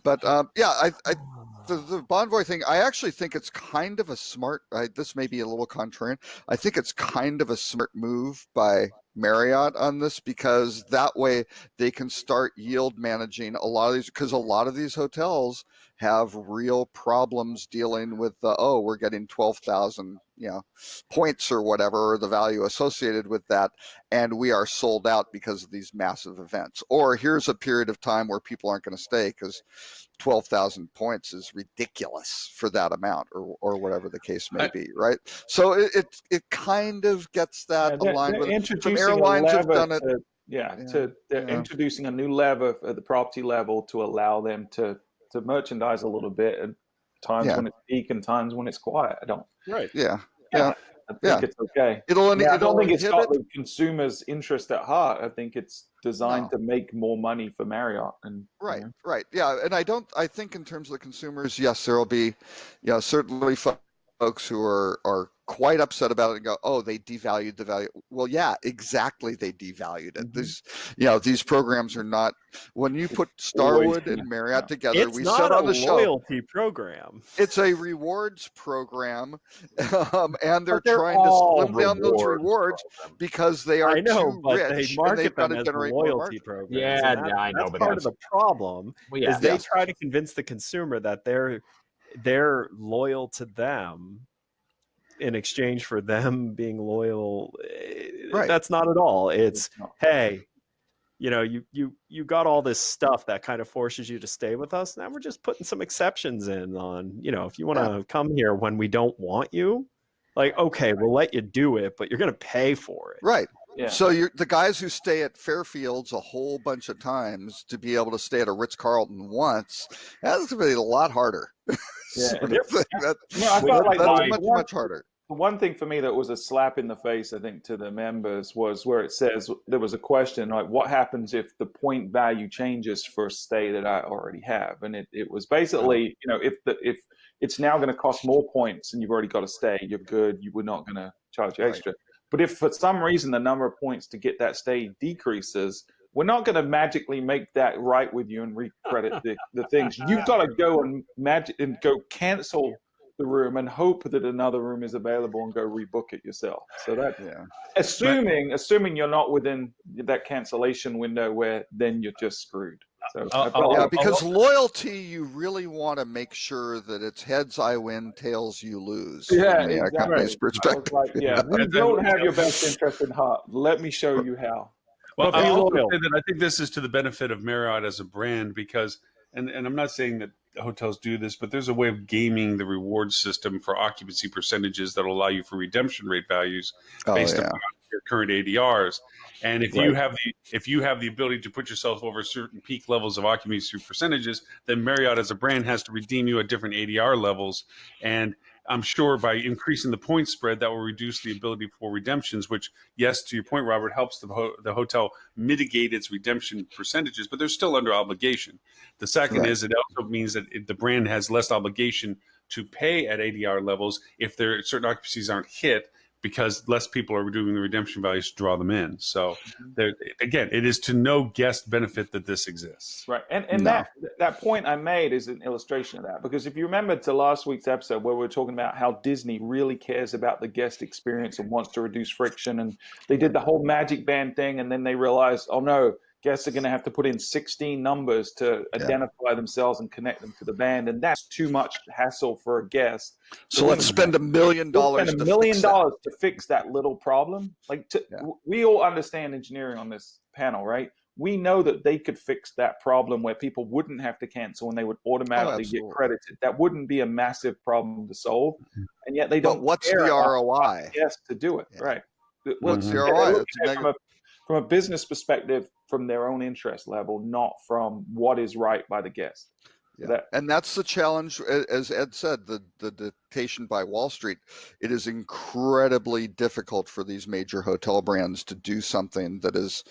But the Bonvoy thing, I actually think it's kind of a smart. This may be a little contrarian. I think it's kind of a smart move by Marriott on this, because that way they can start yield managing a lot of these, because a lot of these hotels have real problems dealing with we're getting 12,000 points or whatever, or the value associated with that, and we are sold out because of these massive events. Or here's a period of time where people aren't going to stay because 12,000 points is ridiculous for that amount, or whatever the case may be, right? So it kind of gets that aligned with it. Some airlines have done it. They're introducing a new lever at the property level to allow them to merchandise a little bit at times when it's peak and times when it's quiet. Right. Yeah. I think it's okay. I don't think it's got the consumer's interest at heart. I think it's designed to make more money for Marriott. And right. Yeah, and I think in terms of the consumers, yes, there will be, certainly folks who are quite upset about it and go, oh, they devalued the value. Well, yeah, exactly. They devalued it. These programs are not, when you put Starwood and Marriott together, we said on the show, loyalty program. It's a rewards program. And they're trying to slim down those rewards because they are too rich. They market them as loyalty programs. Yeah, I know. But part of the problem is they try to convince the consumer that they're loyal to them in exchange for them being loyal. Right. That's not at all. It's hey, you got all this stuff that kind of forces you to stay with us. Now we're just putting some exceptions in on, if you want to come here when we don't want you, like, okay, we'll let you do it, but you're going to pay for it. Right. Yeah. So the guys who stay at Fairfields a whole bunch of times to be able to stay at a Ritz-Carlton once, that's going to be a lot harder. Yeah. I felt like that's much harder. One thing for me that was a slap in the face, I think, to the members was where it says there was a question like, what happens if the point value changes for a stay that I already have? And it was basically, if it's now going to cost more points and you've already got a stay, you're good. You were not going to charge extra. Right. But if for some reason the number of points to get that stay decreases, we're not going to magically make that right with you and recredit the things. You've got to go and go cancel the room and hope that another room is available and go rebook it yourself. So that, assuming you're not within that cancellation window where then you're just screwed. So because loyalty, you really want to make sure that it's heads I win, tails you lose. Yeah, from the company's perspective. We don't have your best interest in heart. Let me show you how. Well, I also say that I think this is to the benefit of Marriott as a brand because, and I'm not saying that hotels do this, but there's a way of gaming the reward system for occupancy percentages that will allow you for redemption rate values based upon your current ADRs. And if you have the ability to put yourself over certain peak levels of occupancy percentages, then Marriott as a brand has to redeem you at different ADR levels. And I'm sure by increasing the point spread, that will reduce the ability for redemptions, which, yes, to your point, Robert, helps the hotel mitigate its redemption percentages, but they're still under obligation. The second is it also means that the brand has less obligation to pay at ADR levels if certain occupancies aren't hit, because less people are doing the redemption values to draw them in. So, again, it is to no guest benefit that this exists. Right. And that point I made is an illustration of that. Because if you remember to last week's episode where we were talking about how Disney really cares about the guest experience and wants to reduce friction, and they did the whole Magic Band thing, and then they realized, oh, no, guests are going to have to put in 16 numbers to identify themselves and connect them to the band, and that's too much hassle for a guest. So let's spend $1 million. Spend $1 million to fix that little problem. We all understand engineering on this panel, right? We know that they could fix that problem where people wouldn't have to cancel and they would automatically get credited. That wouldn't be a massive problem to solve, and yet they don't. But what's the ROI? Yes, to do it, right? What's the ROI? From a business perspective, from their own interest level, not from what is right by the guest. And that's the challenge, as Ed said, the dictation by Wall Street. It is incredibly difficult for these major hotel brands to do something that is,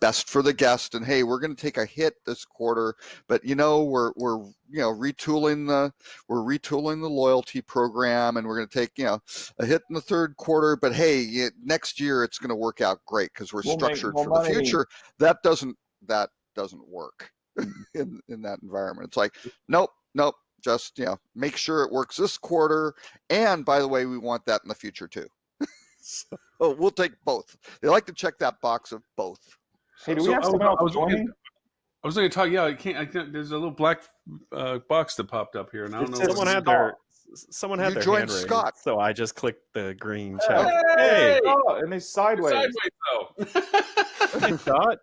best for the guest. And hey, we're going to take a hit this quarter, but we're retooling the loyalty program, and we're going to take a hit in the third quarter. But hey, next year it's going to work out great because we're structured for the future. That doesn't work in that environment. It's like nope. Just make sure it works this quarter. And by the way, we want that in the future too. So we'll take both. They like to check that box of both. Hey, do we have someone else joining? I was going to talk. Yeah, I can't. There's a little black box that popped up here, and I don't know. Someone had their joined hand raised, Scott, so I just clicked the green check. Hey! Oh, and he's sideways. Though. Scott,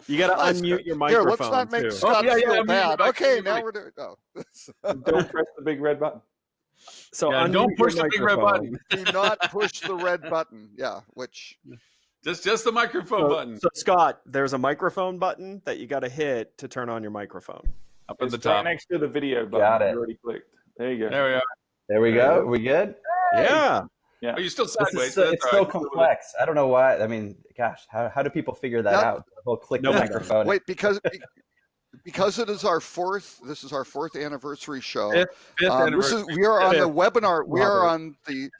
you got to unmute your microphone. Here, let's not make Scott feel bad. Okay, now we're doing. Don't press the big red button. So don't push the big red button. Do not push the red button. Yeah, which. Just the microphone button. So Scott, there's a microphone button that you got to hit to turn on your microphone. Up at the top, right next to the video button. Got it. You already clicked. There you go. There we are. There we go. We good? Yeah. Yeah. Are you still This sideways? is so, That's it's all so right. complex. I don't know why. I mean, gosh, how do people figure that That- out? The whole click the Nobody does. microphone. Wait, because it is our fourth. This is our fourth anniversary show. Fifth anniversary. We are on the Fifth. webinar. We are Robert. on the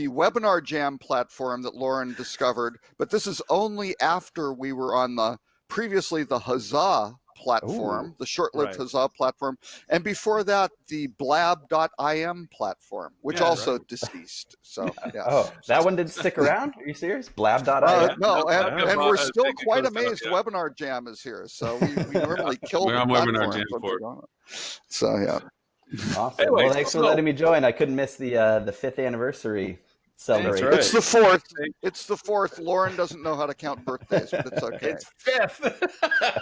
Webinar Jam platform that Lauren discovered. But this is only after we were on the Huzzah platform, the short-lived Right. Huzzah platform, and before that the blab.im platform, which Yeah, also deceased. So yeah. Oh, that one didn't stick around? Are you serious? Blab.io? Yeah. No, and we're Yeah. still quite Goes down, amazed. yeah. Webinar Jam is here, so we normally kill We're the on Webinar platform. Jam for it. So yeah. Awesome. Anyway, Well, thanks for so- letting me join. I couldn't miss the fifth anniversary celebration. right. It's the fourth. It's the fourth. Lauren doesn't know how to count birthdays, but it's okay. It's fifth.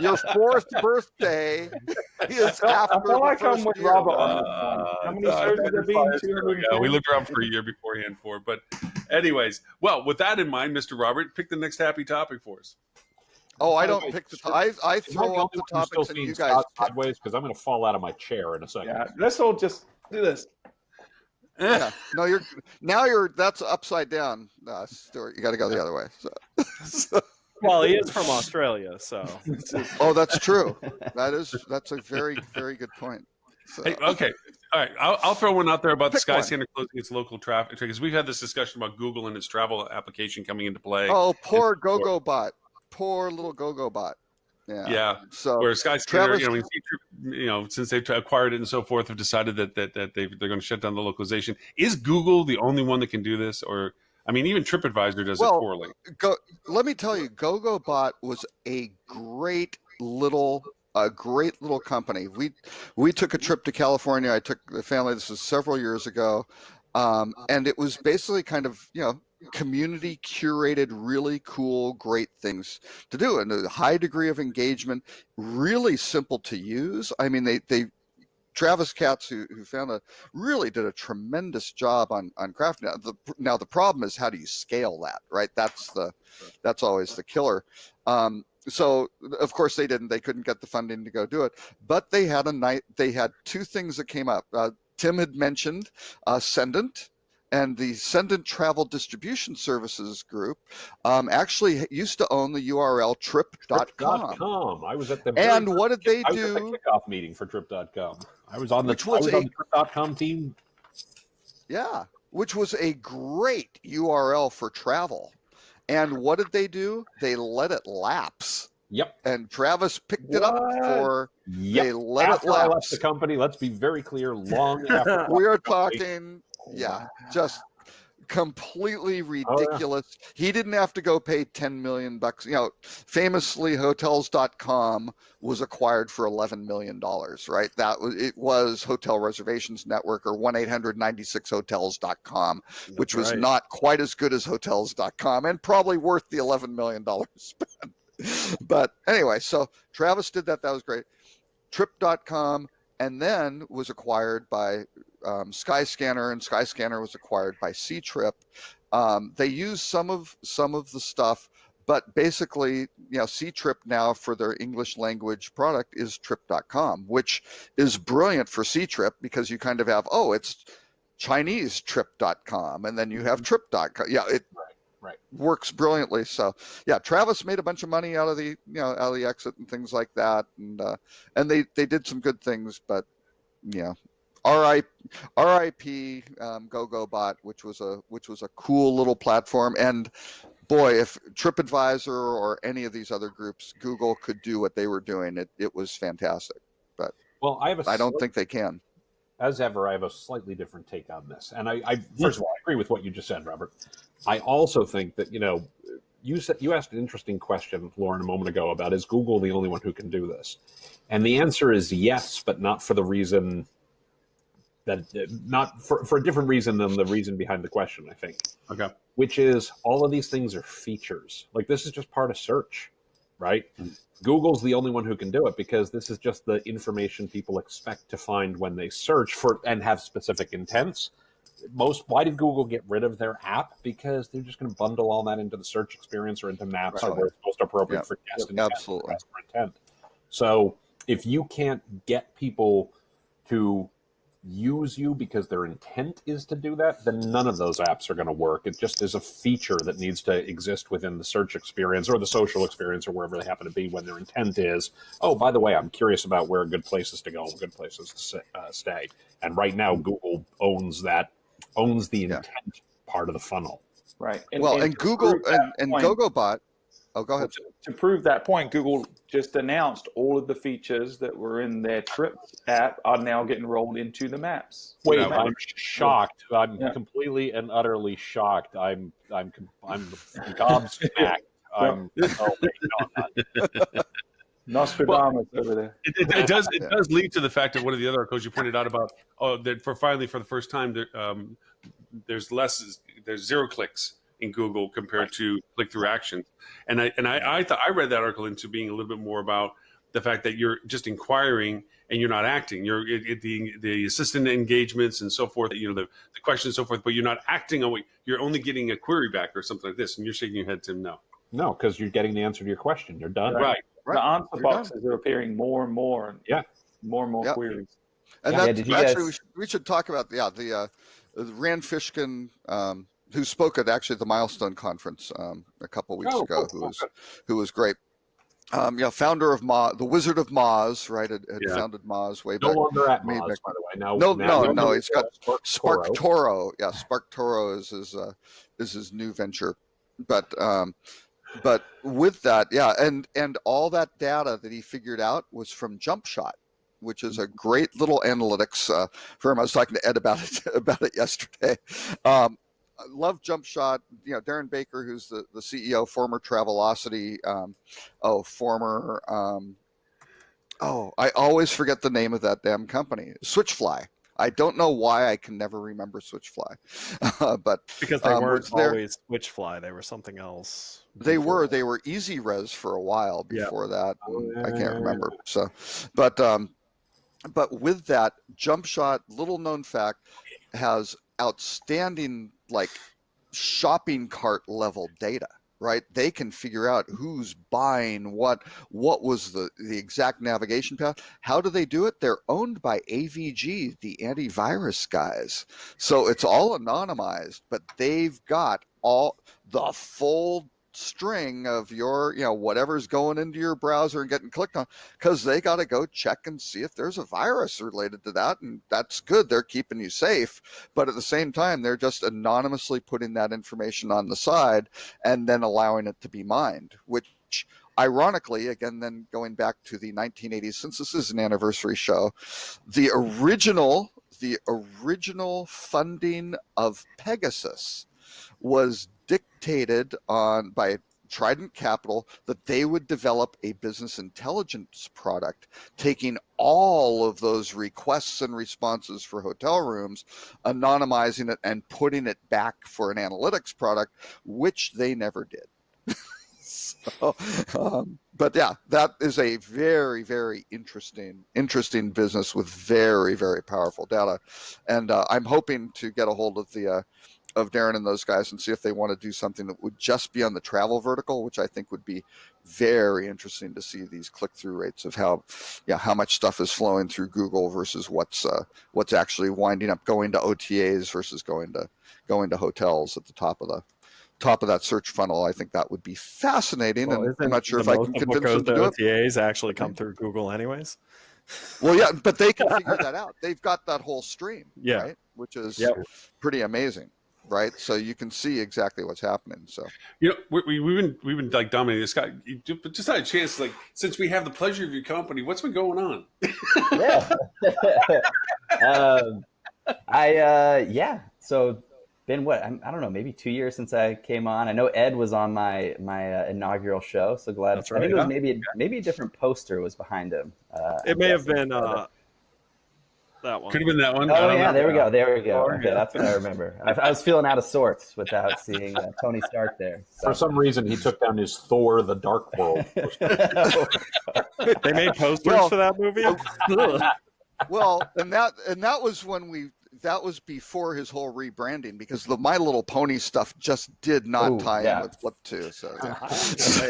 Your fourth birthday is I after feel the like I'm first with year. Robert on this one. How many shows have there been? 210? Yeah, we looked around for a year beforehand for it. But anyways, well, with that in mind, Mr. Robert, pick the next happy topic for us. Oh, I don't pick the. I Am I throw up the only one who's still topics and seeing you guys. Scott sideways? Because I'm going to fall out of my chair in a second. Yeah, let's all just do this. Yeah. No, you're. That's upside down, Stuart. You got to go the other way. So. Well, he is from Australia, so Oh, that's true. That's a very, very good point. So, Hey, okay. All right. I'll throw one out there about the Pick one. Skyscanner closing its local traffic, because we've had this discussion about Google and its travel application coming into play. oh, poor GoGoBot. Poor little GoGoBot. Yeah. Yeah. So Where Skyscanner, Travis- since they've acquired it and so forth, have decided that they're going to shut down the localization. Is Google the only one that can do this? Or, I mean, even TripAdvisor does it poorly. let me tell you, GoGoBot was a great little company. We took a trip to California. I took the family. This was several years ago, and it was basically kind of community curated, really cool, great things to do, and a high degree of engagement. Really simple to use. I mean, they Travis Katz, who found really did a tremendous job on crafting it. Now the problem is, how do you scale that, right? That's always the killer. So of course they couldn't get the funding to go do it, but they had two things that came up. Tim had mentioned Sendant, and the Sendant Travel Distribution Services Group actually used to own the URL trip.com. I was at the And what did they I was at the do? kickoff meeting for Trip.com. I was on the Which was on the Trip.com team. Yeah, which was a great URL for travel. And what did they do? They let it lapse. Yep. And Travis picked it up for. Yep. They let After it I lapse. left the company, let's be very clear, long after. We are talking, just completely ridiculous. He didn't have to go pay $10 million. Famously, Hotels.com was acquired for $11 million, right? It was Hotel Reservations Network, or 1-800-96hotels.com, which was right. not quite as good as Hotels.com, and probably worth the $11 million spent. But anyway, so Travis did that. That was great. Trip.com, and then was acquired by Skyscanner, and Skyscanner was acquired by Ctrip. They use some of the stuff, but basically, Ctrip now for their English language product is Trip.com, which is brilliant for Ctrip, because you kind of have, it's Chinese Trip.com, and then you have Trip.com. Yeah, it works brilliantly. So yeah, Travis made a bunch of money out of the exit and things like that, and they did some good things, but RIP GoGoBot, which was a cool little platform. And boy, if TripAdvisor or any of these other groups, Google could do what they were doing, it was fantastic. But Well, I don't think they can. As ever, I have a slightly different take on this. And I first of all, I agree with what you just said, Robert. I also think that, you asked an interesting question, Lauren, a moment ago about, is Google the only one who can do this? And the answer is yes, but not for the reason not for a different reason than the reason behind the question, I think. Okay. Which is, all of these things are features. Like, this is just part of search, right? Google's the only one who can do it, because this is just the information people expect to find when they search for and have specific intents. Why did Google get rid of their app? Because they're just going to bundle all that into the search experience or into maps, or where it's most appropriate for guest and absolutely customer intent. So if you can't get people to use you because their intent is to do that, then none of those apps are going to work. It just is a feature that needs to exist within the search experience or the social experience or wherever they happen to be when their intent is, oh, by the way, I'm curious about where good places to go and good places to stay. And right now, Google owns the intent part of the funnel. Right. And Google and Gogobot. Oh, go ahead. To prove that point, Google just announced all of the features that were in their Trips app are now getting rolled into the Maps. Wait, I'm shocked. I'm completely and utterly shocked. I'm gobsmacked. Nostradamus over there. It does lead to the fact that one of the other articles you pointed out about that for the first time there's zero clicks in Google compared to click-through actions, and I thought I read that article into being a little bit more about the fact that you're just inquiring and you're not acting. You're the assistant engagements and so forth. The questions and so forth, but you're not acting on what you're only getting a query back or something like this, and you're shaking your head, Tim. No, because you're getting the answer to your question. You're done. Right. The answer boxes are appearing more and more. More and more queries. And we should talk about the Rand Fishkin. Who spoke at the Milestone conference a couple of weeks ago, who was great. Founder of Moz, the Wizard of Moz, right? Had founded Moz way back. No longer at Moz, by the way. No. He's got SparkToro. Yeah, SparkToro is his new venture. But with that, and all that data that he figured out was from JumpShot, which is a great little analytics firm. I was talking to Ed about it yesterday. I love JumpShot. Darren Baker, who's the CEO, former Travelocity, I always forget the name of that damn company. Switchfly. I don't know why I can never remember Switchfly, but because they weren't always Switchfly, they were something else. They were EasyRes for a while before that. I can't remember. So, but with that, JumpShot, little known fact, has outstanding shopping cart level data, right? They can figure out who's buying what was the exact navigation path. How do they do it? They're owned by AVG, the antivirus guys. So it's all anonymized, but they've got all the full string of your whatever's going into your browser and getting clicked on, because they got to go check and see if there's a virus related to that, and that's good. They're keeping you safe, but at the same time they're just anonymously putting that information on the side and then allowing it to be mined, which ironically, again, then going back to the 1980s, since this is an anniversary show, the original funding of Pegasus was dictated by Trident Capital, that they would develop a business intelligence product, taking all of those requests and responses for hotel rooms, anonymizing it, and putting it back for an analytics product, which they never did. So, but yeah, that is a very, very interesting business with very, very powerful data, and I'm hoping to get a hold of Darren and those guys and see if they want to do something that would just be on the travel vertical, which I think would be very interesting to see these click-through rates of how much stuff is flowing through Google versus what's actually winding up going to OTAs versus going to hotels at the top of that search funnel. I think that would be fascinating, and I'm not sure if I can convince them to do it. OTAs actually come through Google anyways. Well, yeah, but they can figure that out. They've got that whole stream, right? Which is pretty amazing. Right, so you can see exactly what's happening. So we've been dominating this guy, but just had a chance. Since we have the pleasure of your company, what's been going on? So been I don't know, maybe 2 years since I came on. I know Ed was on my inaugural show, so glad. That's right. I think it was maybe a different poster was behind him. It may have been. That one. Could have been that one. Oh, yeah, there we go. Okay, that's what I remember. I was feeling out of sorts without seeing Tony Stark there. So. For some reason, he took down his Thor: The Dark World. They made posters for that movie? Well, and that was that was before his whole rebranding, because the My Little Pony stuff just did not tie in with Flip 2. So it's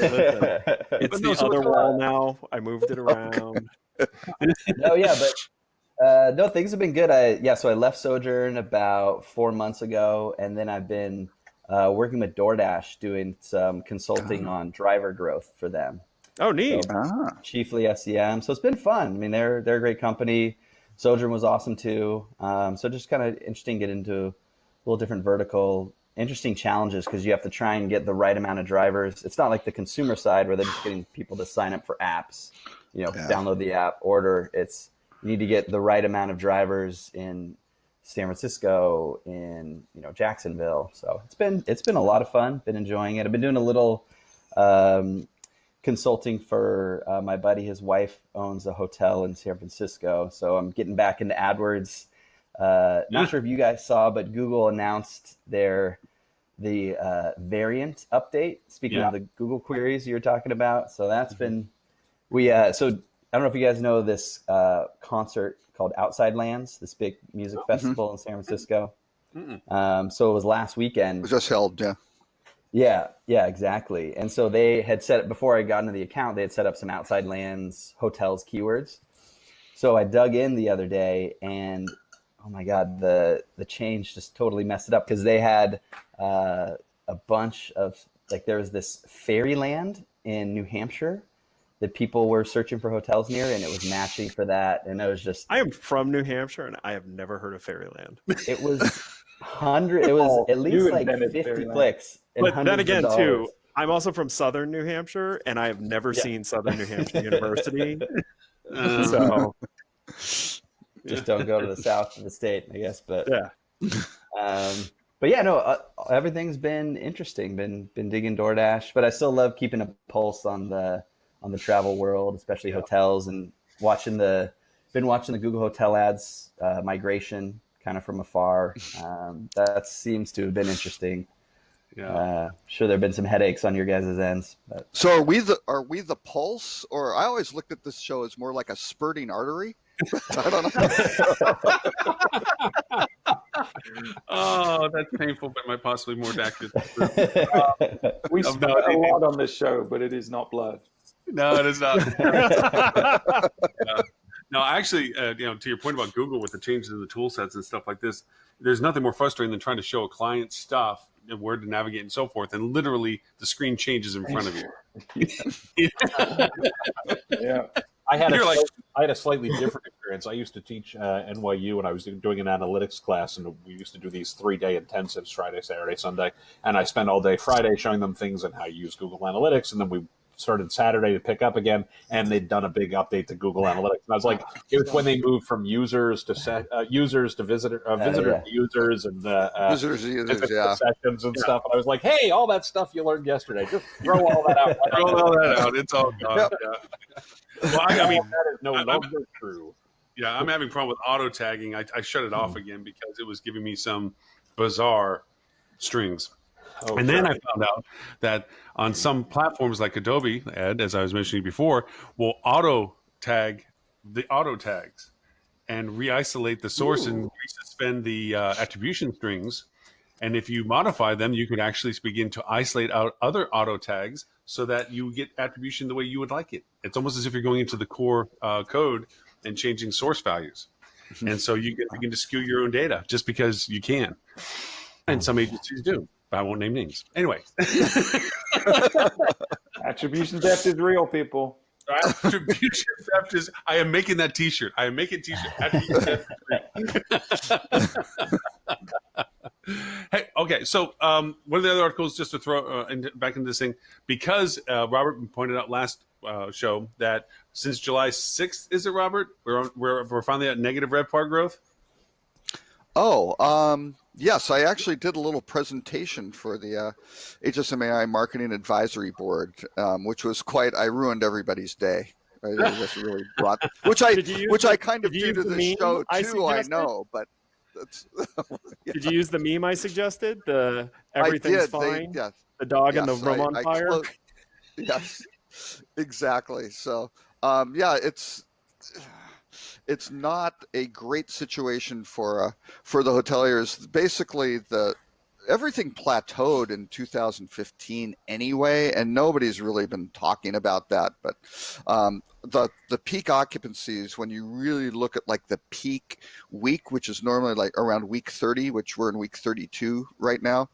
the other wall now. I moved it around. No, yeah, but No, things have been good. So I left Sojourn about 4 months ago, and then I've been working with DoorDash doing some consulting on driver growth for them. Oh, neat. So chiefly SEM. So it's been fun. I mean, they're a great company. Sojourn was awesome too. So just kind of interesting, get into a little different vertical, interesting challenges because you have to try and get the right amount of drivers. It's not like the consumer side where they're just getting people to sign up for apps, download the app, order. You need to get the right amount of drivers in San Francisco, in Jacksonville. So it's been a lot of fun. Been enjoying it. I've been doing a little consulting for my buddy. His wife owns a hotel in San Francisco, so I'm getting back into AdWords. Not sure if you guys saw, but Google announced the variant update. Speaking of the Google queries you were talking about, so that's been so. I don't know if you guys know this concert called Outside Lands, this big music festival in San Francisco. So it was last weekend. It was just held, Yeah, exactly. And so they had set, before I got into the account, they had set up some Outside Lands hotels keywords. So I dug in the other day and, oh my God, the change just totally messed it up because they had a bunch of, there was this Fairyland in New Hampshire that people were searching for hotels near, and it was matching for that. And it was just... I am from New Hampshire, and I have never heard of Fairyland. It was it was at least 50 clicks. But then again, too, I'm also from Southern New Hampshire, and I have never seen Southern New Hampshire University. So... just don't go to the south of the state, I guess. But everything's been interesting. Been digging DoorDash, but I still love keeping a pulse on the travel world, especially hotels, and been watching the Google Hotel Ads migration kind of from afar. That seems to have been interesting. Sure, there have been some headaches on your guys' ends. But. So are we the pulse, or I always looked at this show as more like a spurting artery? I don't know. Oh, that's painful, but might possibly more accurate. We spent a lot on this show, but it is not blood. No, it is not. No, actually, to your point about Google with the changes in the tool sets and stuff like this, there's nothing more frustrating than trying to show a client stuff and where to navigate and so forth, and literally the screen changes in front of you. Yeah. I had a slightly different experience. I used to teach NYU, and I was doing an analytics class, and we used to do these 3-day intensives, Friday, Saturday, Sunday. And I spent all day Friday showing them things and how to use Google Analytics, and then we started Saturday to pick up again, and they'd done a big update to Google Analytics. And I was like, it was when they moved from users to visitor to users and visitors to users, sessions and stuff. And I was like, hey, all that stuff you learned yesterday, just throw all that out. Throw all that out. It's all gone. Yep. Yeah. Well, I mean, that is no longer true. Yeah, I'm having a problem with auto tagging. I shut it off again because it was giving me some bizarre strings. And then I found out that on some platforms like Adobe, Ed, as I was mentioning before, will auto tag the auto tags and re-isolate the source and re-suspend the attribution strings. And if you modify them, you can actually begin to isolate out other auto tags so that you get attribution the way you would like it. It's almost as if you're going into the core code and changing source values. And so you can just skew your own data just because you can. And some agencies do. But I won't name names. Anyway. Attribution theft is real, people. Attribution theft is... I am making that T-shirt. I am making T-shirt. Attribution theft is real. Hey, okay. So one of the other articles, just to throw back into this thing, because Robert pointed out last show that since July 6th, is it, Robert? We're finally at negative RevPAR growth? Yes, I actually did a little presentation for the HSMAI Marketing Advisory Board, which was I ruined everybody's day. I just really brought, which I kind of do to this show too. I know, but that's. Did you use the meme I suggested? The everything's fine. The dog and the room on fire. Yes, exactly. So, it's not a great situation for the hoteliers. Basically, everything plateaued in 2015 anyway, and nobody's really been talking about that. But the peak occupancies, when you really look at like the peak week, which is normally like around week 30, which we're in week 32 right now.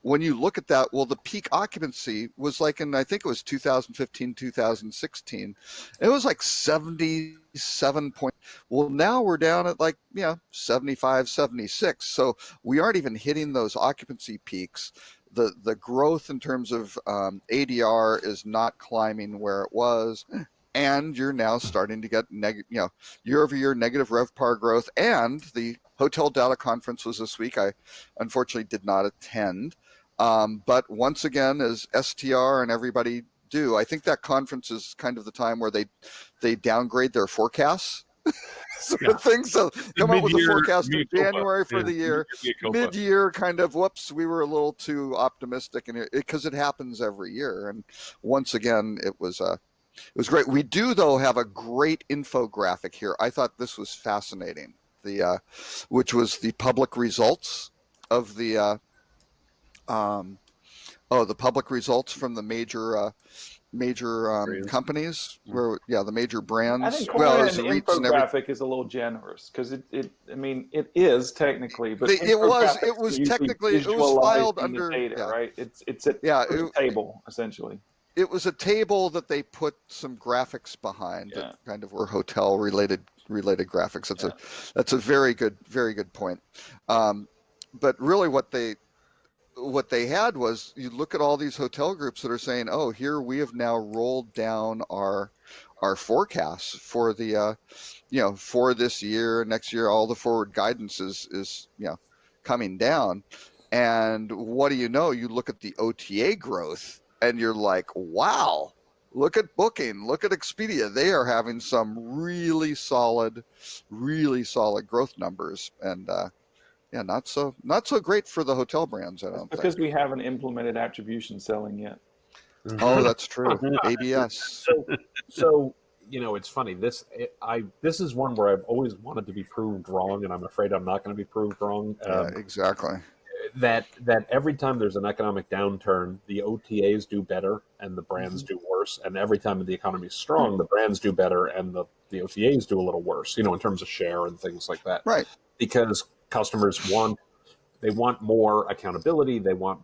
When you look at that, well, the peak occupancy was like I think it was 2015, 2016. It was like 77 point. Well, now we're down at like, 75, 76. So we aren't even hitting those occupancy peaks. The growth in terms of ADR is not climbing where it was. And you're now starting to get year-over-year negative RevPAR growth. And the Hotel Data Conference was this week. I unfortunately did not attend. But once again, as STR and everybody do, I think that conference is kind of the time where they downgrade their forecasts. Things. So come up with a forecast in January for the year. Mid-year, kind of, whoops, we were a little too optimistic, and because it happens every year. And once again, it was great. We do, though, have a great infographic here. I thought this was fascinating. Which was the public results of the public results from the major companies, where the major brands. I think an infographic is a little generous because it is technically, but it was technically it was filed under data, right? It's a table essentially. It was a table that they put some graphics behind that kind of were hotel related graphics. That's a very good point. But really, what they had was, you look at all these hotel groups that are saying, oh, here we have now rolled down our forecasts for the for this year, next year. All the forward guidance is coming down, and what do you know? You look at the OTA growth and you're like, wow, look at Booking, look at Expedia. They are having some really solid growth numbers, and not so great for the hotel brands, I don't think. Because we haven't implemented attribution selling yet. Oh, that's true. ABS. So it's funny. This is one where I've always wanted to be proved wrong, and I'm afraid I'm not going to be proved wrong. Exactly. That every time there's an economic downturn, the OTAs do better and the brands do worse. And every time the economy is strong, the brands do better and the OTAs do a little worse, in terms of share and things like that. Right. Because customers want more accountability. They want,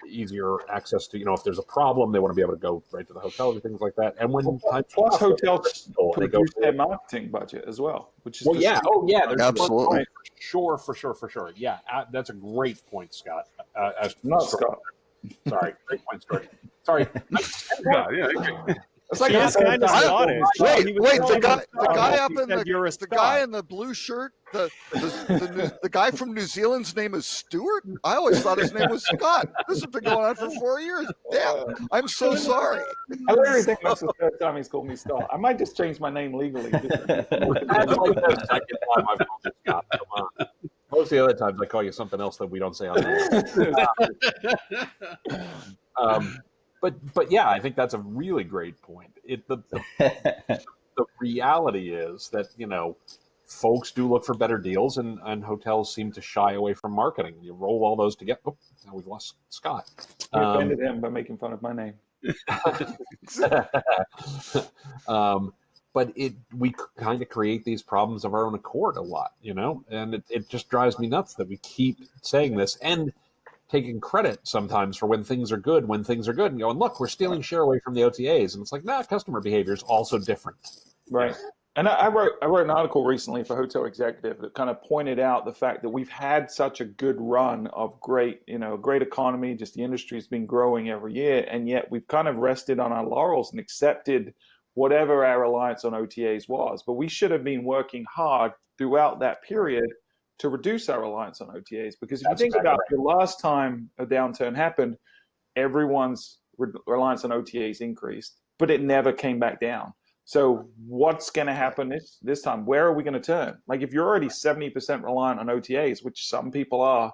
easier access to, if there's a problem, they want to be able to go right to the hotel and things like that. And when plus hotels reduce their marketing budget as well, which is there's absolutely for sure. Yeah, that's a great point, Scott. Scott. Sorry, great point, Scott. Sorry. It's like kind of Scottish. Wait, the guy in the blue shirt, the guy from New Zealand's name is Stuart? I always thought his name was Scott. This has been going on for 4 years. Damn, I'm so sorry. I literally think that's the third time he's called me Scott. I might just change my name legally. That's like the second time I've called you Scott. Come on. Most of the other times I call you something else that we don't say on the But yeah, I think that's a really great point. The reality is that, folks do look for better deals, and hotels seem to shy away from marketing. You roll all those together. Oh, now we've lost Scott. You offended him by making fun of my name. But we kind of create these problems of our own accord a lot, and it just drives me nuts that we keep saying this and taking credit sometimes for when things are good, and going, look, we're stealing share away from the OTAs. And it's like, customer behavior is also different. Right. And I wrote an article recently for Hotel Executive that kind of pointed out the fact that we've had such a good run of great economy, just the industry's been growing every year. And yet we've kind of rested on our laurels and accepted whatever our reliance on OTAs was. But we should have been working hard throughout that period to reduce our reliance on OTAs, because if you think about the last time a downturn happened, everyone's reliance on OTAs increased, but it never came back down. So what's going to happen this time? Where are we going to turn? Like, if you're already 70% reliant on OTAs, which some people are,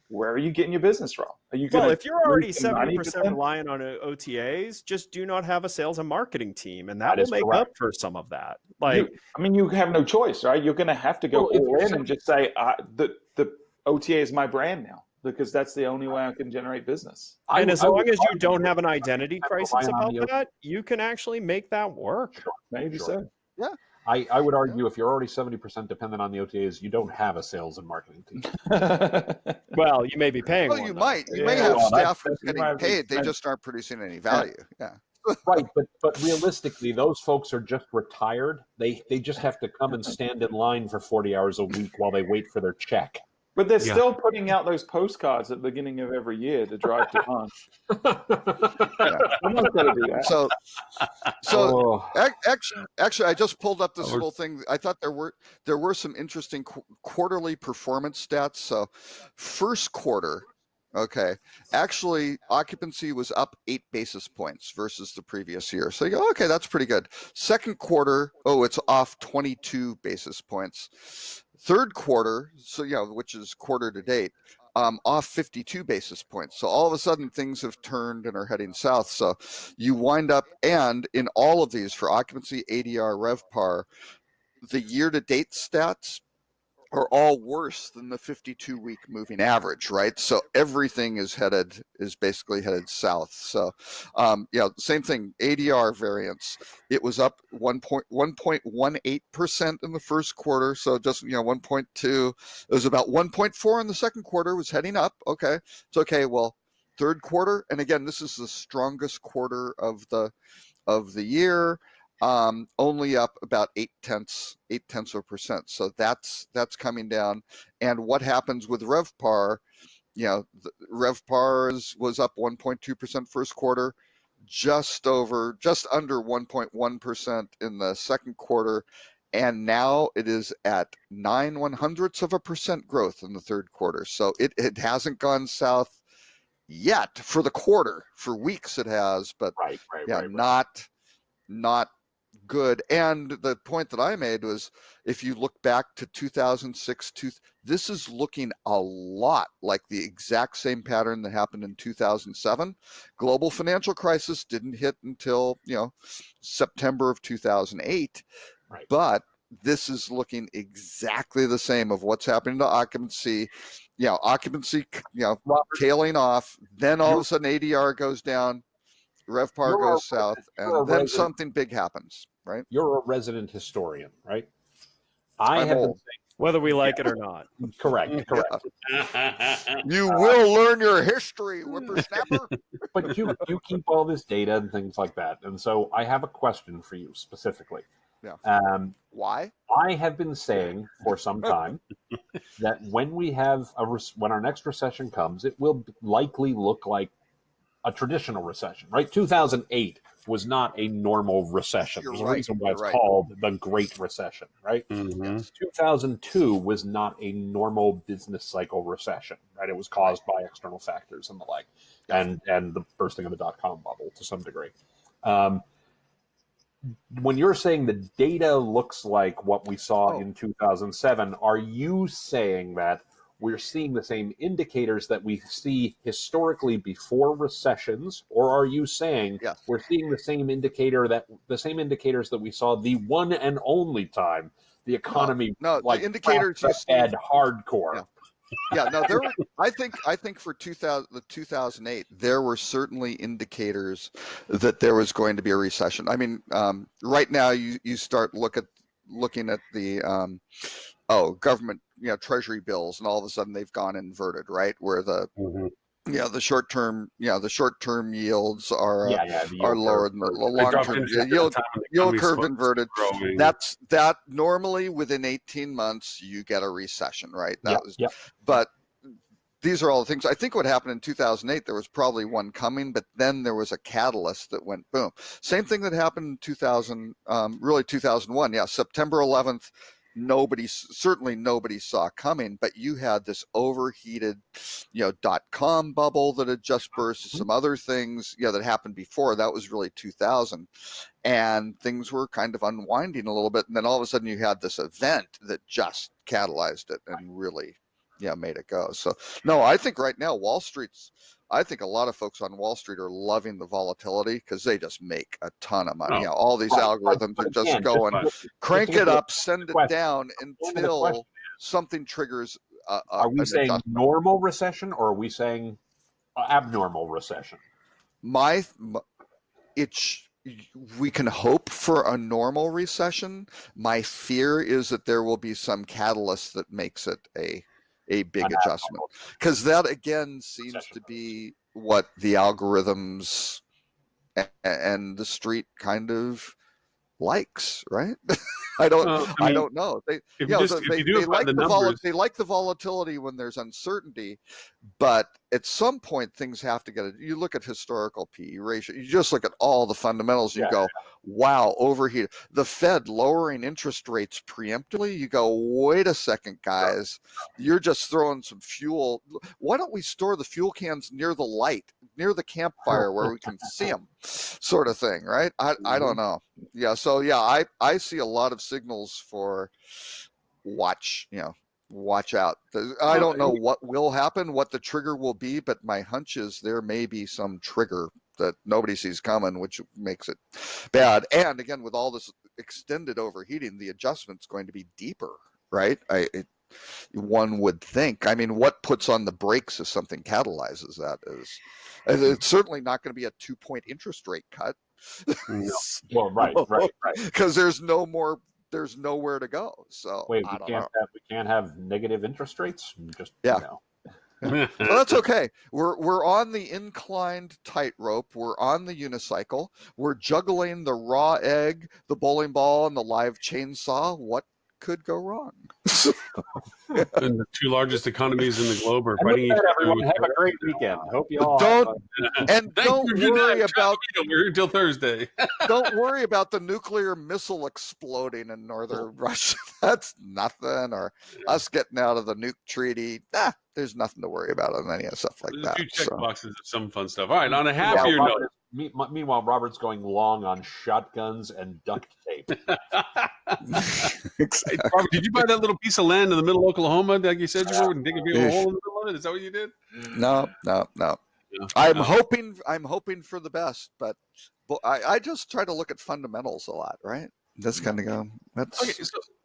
where are you getting your business from? Are you if you're already 70% reliant on OTAs, just do not have a sales and marketing team, and that will make up for some of that. You have no choice, right? You're going to have to go all in and just say, the OTA is my brand now. because that's the only way I can generate business. And as long as you would don't have an identity crisis relying on about the that, you can actually make that work. Maybe Sure. so. I would argue if you're already 70% dependent on the OTAs, you don't have a sales and marketing team. Well, you may be paying Well, one. you though. might. You may Yeah, have well, staff that's who's why getting we paid. They spend- just aren't producing any value. Yeah. Right, but realistically, those folks are just retired. They just have to come and stand in line for 40 hours a week while they wait for their check. But they're Yeah. still putting out those postcards at the beginning of every year to drive demand. Someone's got to do that. So Oh, actually, I just pulled up this Oh, little thing. I thought there were some interesting quarterly performance stats. So, first quarter, okay, actually occupancy was up 8 basis points versus the previous year. So you go, okay, that's pretty good. Second quarter, it's off 22 basis points. Third quarter, so which is quarter to date, off 52 basis points. So all of a sudden things have turned and are heading south. So you wind up, and in all of these for occupancy, ADR, RevPAR, the year-to-date stats are all worse than the 52-week moving average, right? So everything is basically headed south. So, same thing. ADR variance, it was up 1.18% in the first quarter. So just 1.2. It was about 1.4 in the second quarter. Was heading up. Okay, it's okay. Well, third quarter, and again, this is the strongest quarter of the year. Only up about 0.8%. So that's coming down. And what happens with RevPAR? The RevPAR was up 1.2% first quarter, just under 1.1% in the second quarter, and now it is at 0.09% growth in the third quarter. So it hasn't gone south yet for the quarter. For weeks it has, but right. not good. And the point that I made was, if you look back to 2006, this is looking a lot like the exact same pattern that happened in 2007. Global financial crisis didn't hit until September of 2008, Right. but this is looking exactly the same of what's happening to occupancy. Occupancy, Robert, tailing off. Then all of a sudden ADR goes down, RevPAR You're goes a- south, you're a and then resident- something big happens, right? You're a resident historian, right? I I'm have old. Whether we like it or not. been correct. You will learn your history, whippersnapper. But you keep all this data and things like that, and so I have a question for you specifically. Yeah. Why? I have been saying for some time that when we have when our next recession comes, it will likely look like a traditional recession, right? 2008 was not a normal recession. You're There's a right. reason why it's You're right. called the Great Recession, right? Mhm. 2002 was not a normal business cycle recession, right? It was caused by external factors and the like, and the bursting of the dot-com bubble to some degree. When you're saying the data looks like what we saw in 2007, are you saying that we're seeing the same indicators that we see historically before recessions, or are you saying we're seeing the same indicators that we saw the one and only time the economy the indicators you see, hardcore? I think for 2008 there were certainly indicators that there was going to be a recession. I mean, right now you start looking at the government treasury bills, and all of a sudden they've gone inverted, right? Where the the short term yields are lower than the long term yield curve inverted. That normally within 18 months you get a recession, right? But these are all the things. I think what happened in 2008, there was probably one coming, but then there was a catalyst that went boom. Same thing that happened in 2001. Yeah, September 11th. Nobody saw coming, but you had this overheated, dot-com bubble that had just burst, some other things, that happened before. That was really 2000, and things were kind of unwinding a little bit. And then all of a sudden you had this event that just catalyzed it and really, made it go. So no, I think right now I think a lot of folks on Wall Street are loving the volatility because they just make a ton of money. All these algorithms are just going, crank it up, send it down until something triggers Are we an saying adjustment. normal recession, or are we saying abnormal recession? We can hope for a normal recession. My fear is that there will be some catalyst that makes it a big adjustment, because that again seems to be what the algorithms and the street kind of likes, right? I don't know. They like the volatility when there's uncertainty, but at some point things have to get it. You look at historical PE ratio, you just look at all the fundamentals, you go, wow, overheated. The Fed lowering interest rates preemptively, you go, wait a second, guys, you're just throwing some fuel. Why don't we store the fuel cans near the light, near the campfire where we can see them, sort of thing, right? I don't know. Yeah, so yeah, I see a lot of signals for watch out. I don't know what will happen, what the trigger will be, but my hunch is there may be some trigger that nobody sees coming, which makes it bad. And again, with all this extended overheating, the adjustment's going to be deeper, right? One would think. I mean, what puts on the brakes if something catalyzes that is, it's certainly not going to be a 2-point interest rate cut. No. Well, right. Because there's nowhere to go. So wait, we can't have negative interest rates. Just well, that's okay. We're on the inclined tightrope. We're on the unicycle. We're juggling the raw egg, the bowling ball, and the live chainsaw. What could go wrong? And the two largest economies in the globe are fighting each other. Everyone, have a great weekend. Hope you all don't worry about. We're here until Thursday. Don't worry about the nuclear missile exploding in northern Russia. That's nothing. Or us getting out of the nuke treaty. There's nothing to worry about on any of stuff like that. There's a few check boxes of some fun stuff. All right, on a happier note. Meanwhile, Robert's going long on shotguns and duct tape. Exactly. Hey, Robert, did you buy that little piece of land in the middle of Oklahoma, like you said you were, and dig a big hole in the middle of it? Is that what you did? No. I'm hoping for the best, but I just try to look at fundamentals a lot, right? That's kind of go. That's okay.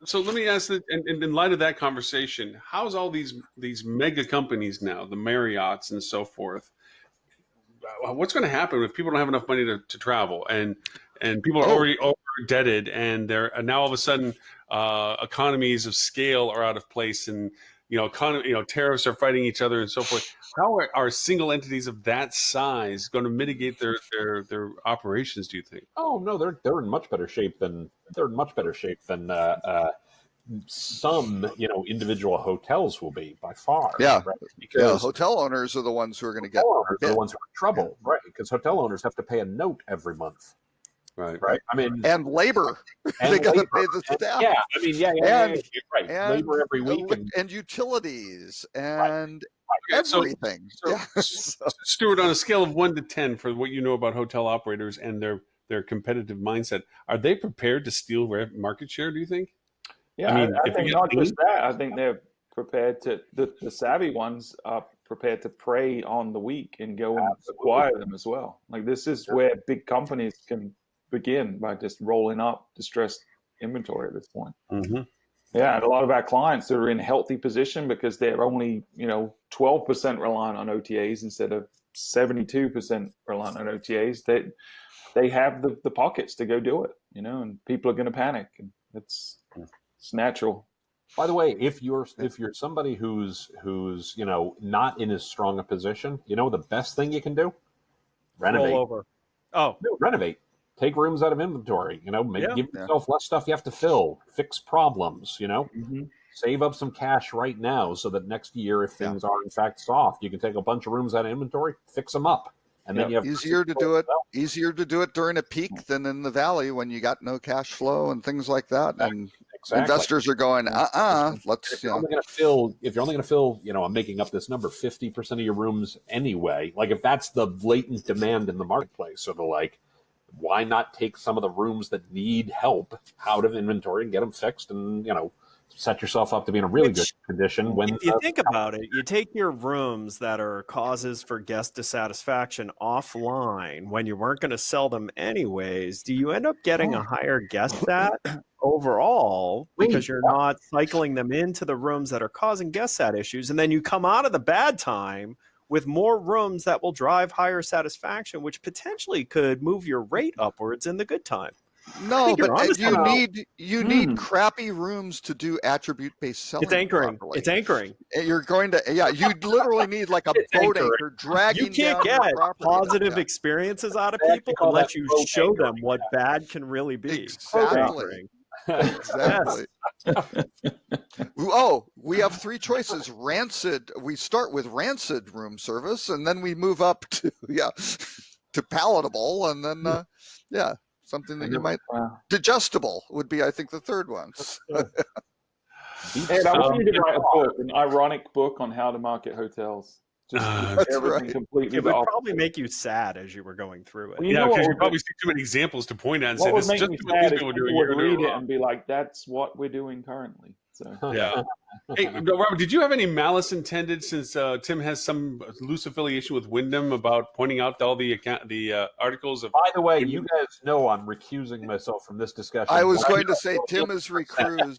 So let me ask that, and in light of that conversation, how's all these mega companies now, the Marriotts and so forth? What's going to happen if people don't have enough money to travel, and people are already over indebted, and they're now all of a sudden economies of scale are out of place, and tariffs are fighting each other and so forth. How are single entities of that size going to mitigate their operations, do you think? Oh no, they're in much better shape than some individual hotels will be by far. Yeah, right? Because hotel owners are the ones who are going to get the ones who are in trouble, right? Because hotel owners have to pay a note every month. Right. I mean, and labor. They got to pay the staff. Right. And labor every week and utilities and everything. Stuart, on a scale of 1 to 10 for what you know about hotel operators and their competitive mindset, are they prepared to steal market share, do you think? Yeah, I think not just that. I think they're prepared to, the savvy ones are prepared to prey on the weak and go and acquire them as well. Like, this is where big companies can begin, by just rolling up distressed inventory at this point. Mm-hmm. Yeah, and a lot of our clients are in healthy position because they're only 12% reliant on OTAs instead of 72% reliant on OTAs. They have the pockets to go do it, and people are going to panic, and it's natural. By the way, if you're somebody who's not in as strong a position, the best thing you can do? Renovate. Roll over. Oh, no, renovate. Take rooms out of inventory. Give yourself less stuff you have to fill. Fix problems. Save up some cash right now so that next year, if things are in fact soft, you can take a bunch of rooms out of inventory, fix them up, and then you have easier to do it. Easier to do it during a peak than in the valley when you got no cash flow and things like that. And investors are going, let's. If you're only going to fill, I'm making up this number, 50% of your rooms anyway. Like, if that's the latent demand in the marketplace, sort of like, why not take some of the rooms that need help out of inventory and get them fixed, and set yourself up to be in a really good condition. When you think about it, you take your rooms that are causes for guest dissatisfaction offline when you weren't going to sell them anyways. Do you end up getting a higher guest stat? overall because you're not cycling them into the rooms that are causing guest sat issues. And then you come out of the bad time with more rooms that will drive higher satisfaction, which potentially could move your rate upwards in the good time. No, but you need crappy rooms to do attribute-based selling. It's anchoring. Properly. It's anchoring. You're going to, you literally need like a boat anchor dragging. You can't down get your positive experises out of people unless you show them what bad can really be. Exactly. Exactly. Oh, we have three choices. Rancid. We start with rancid room service, and then we move up to palatable, and then something that you might digestible would be, I think, the third one. Ed, I want you to write a book, an ironic book on how to market hotels. Just everything completely. It would probably make you sad as you were going through it. Well, Yeah, because you probably see too many examples to point at and say, what this would is make just me what these sad is people are people doing. would You're doing read it it wrong. and be like, "That's what we're doing currently." So Yeah. Hey, Robert, did you have any malice intended since Tim has some loose affiliation with Wyndham about pointing out all the articles of? By the way, you guys know I'm recusing myself from this discussion. I was going to say Tim is recruited.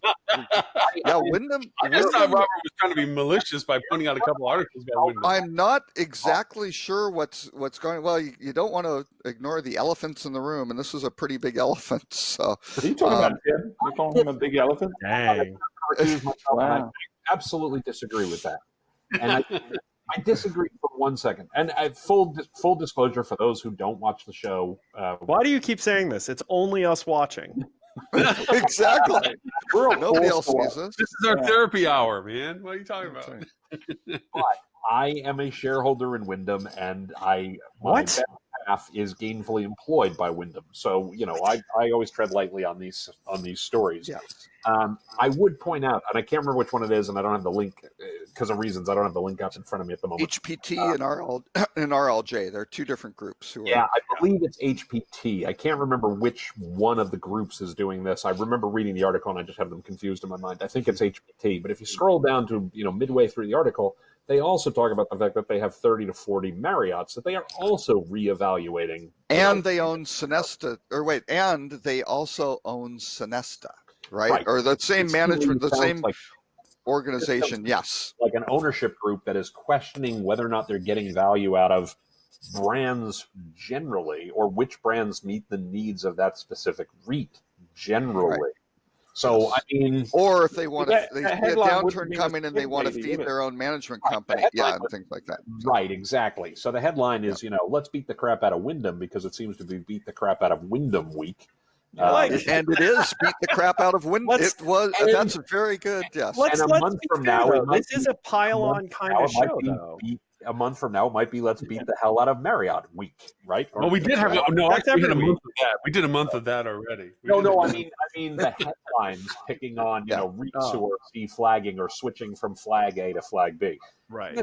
Yeah, Wyndham. I just thought Robert was trying to be malicious by pointing out a couple articles about Wyndham. I'm not exactly sure what's going. Well, you don't want to ignore the elephants in the room, and this is a pretty big elephant. So, what are you talking about, Tim? You're calling him a big elephant? Dang. Wow. I absolutely disagree with that, and I disagree for 1 second. And full disclosure for those who don't watch the show. Why do you keep saying this? It's only us watching. exactly. Nobody else sees this. This is our therapy hour, man. What are you talking about? But I am a shareholder in Wyndham, and my better half is gainfully employed by Wyndham. So I always tread lightly on these stories. Yeah. I would point out, and I can't remember which one it is, and I don't have the link because of reasons. I don't have the link up in front of me at the moment. HPT and RLJ. They're two different groups. I believe it's HPT. I can't remember which one of the groups is doing this. I remember reading the article, and I just have them confused in my mind. I think it's HPT. But if you scroll down to midway through the article, they also talk about the fact that they have 30 to 40 Marriotts that they are also reevaluating. And they own Sonesta, and they also own Sonesta, right? Or the same management, the same organization, yes. Like an ownership group that is questioning whether or not they're getting value out of brands generally, or which brands meet the needs of that specific REIT generally. Right. So, I mean... Or if they want to, they see a downturn coming and they want to feed their own management company. And things like that. Right, exactly. So the headline is, let's beat the crap out of Wyndham because it seems to be beat the crap out of Wyndham week. And it is beat the crap out of Wyndham. That's very good, yes. And a month from now, this is a pile-on kind of show, though. A month from now, it might be let's beat the hell out of Marriott week, right? Well, we did have we did a month of that. We did a month of that already. I mean the headlines picking on REITs who are flagging or switching from flag A to flag B. Right.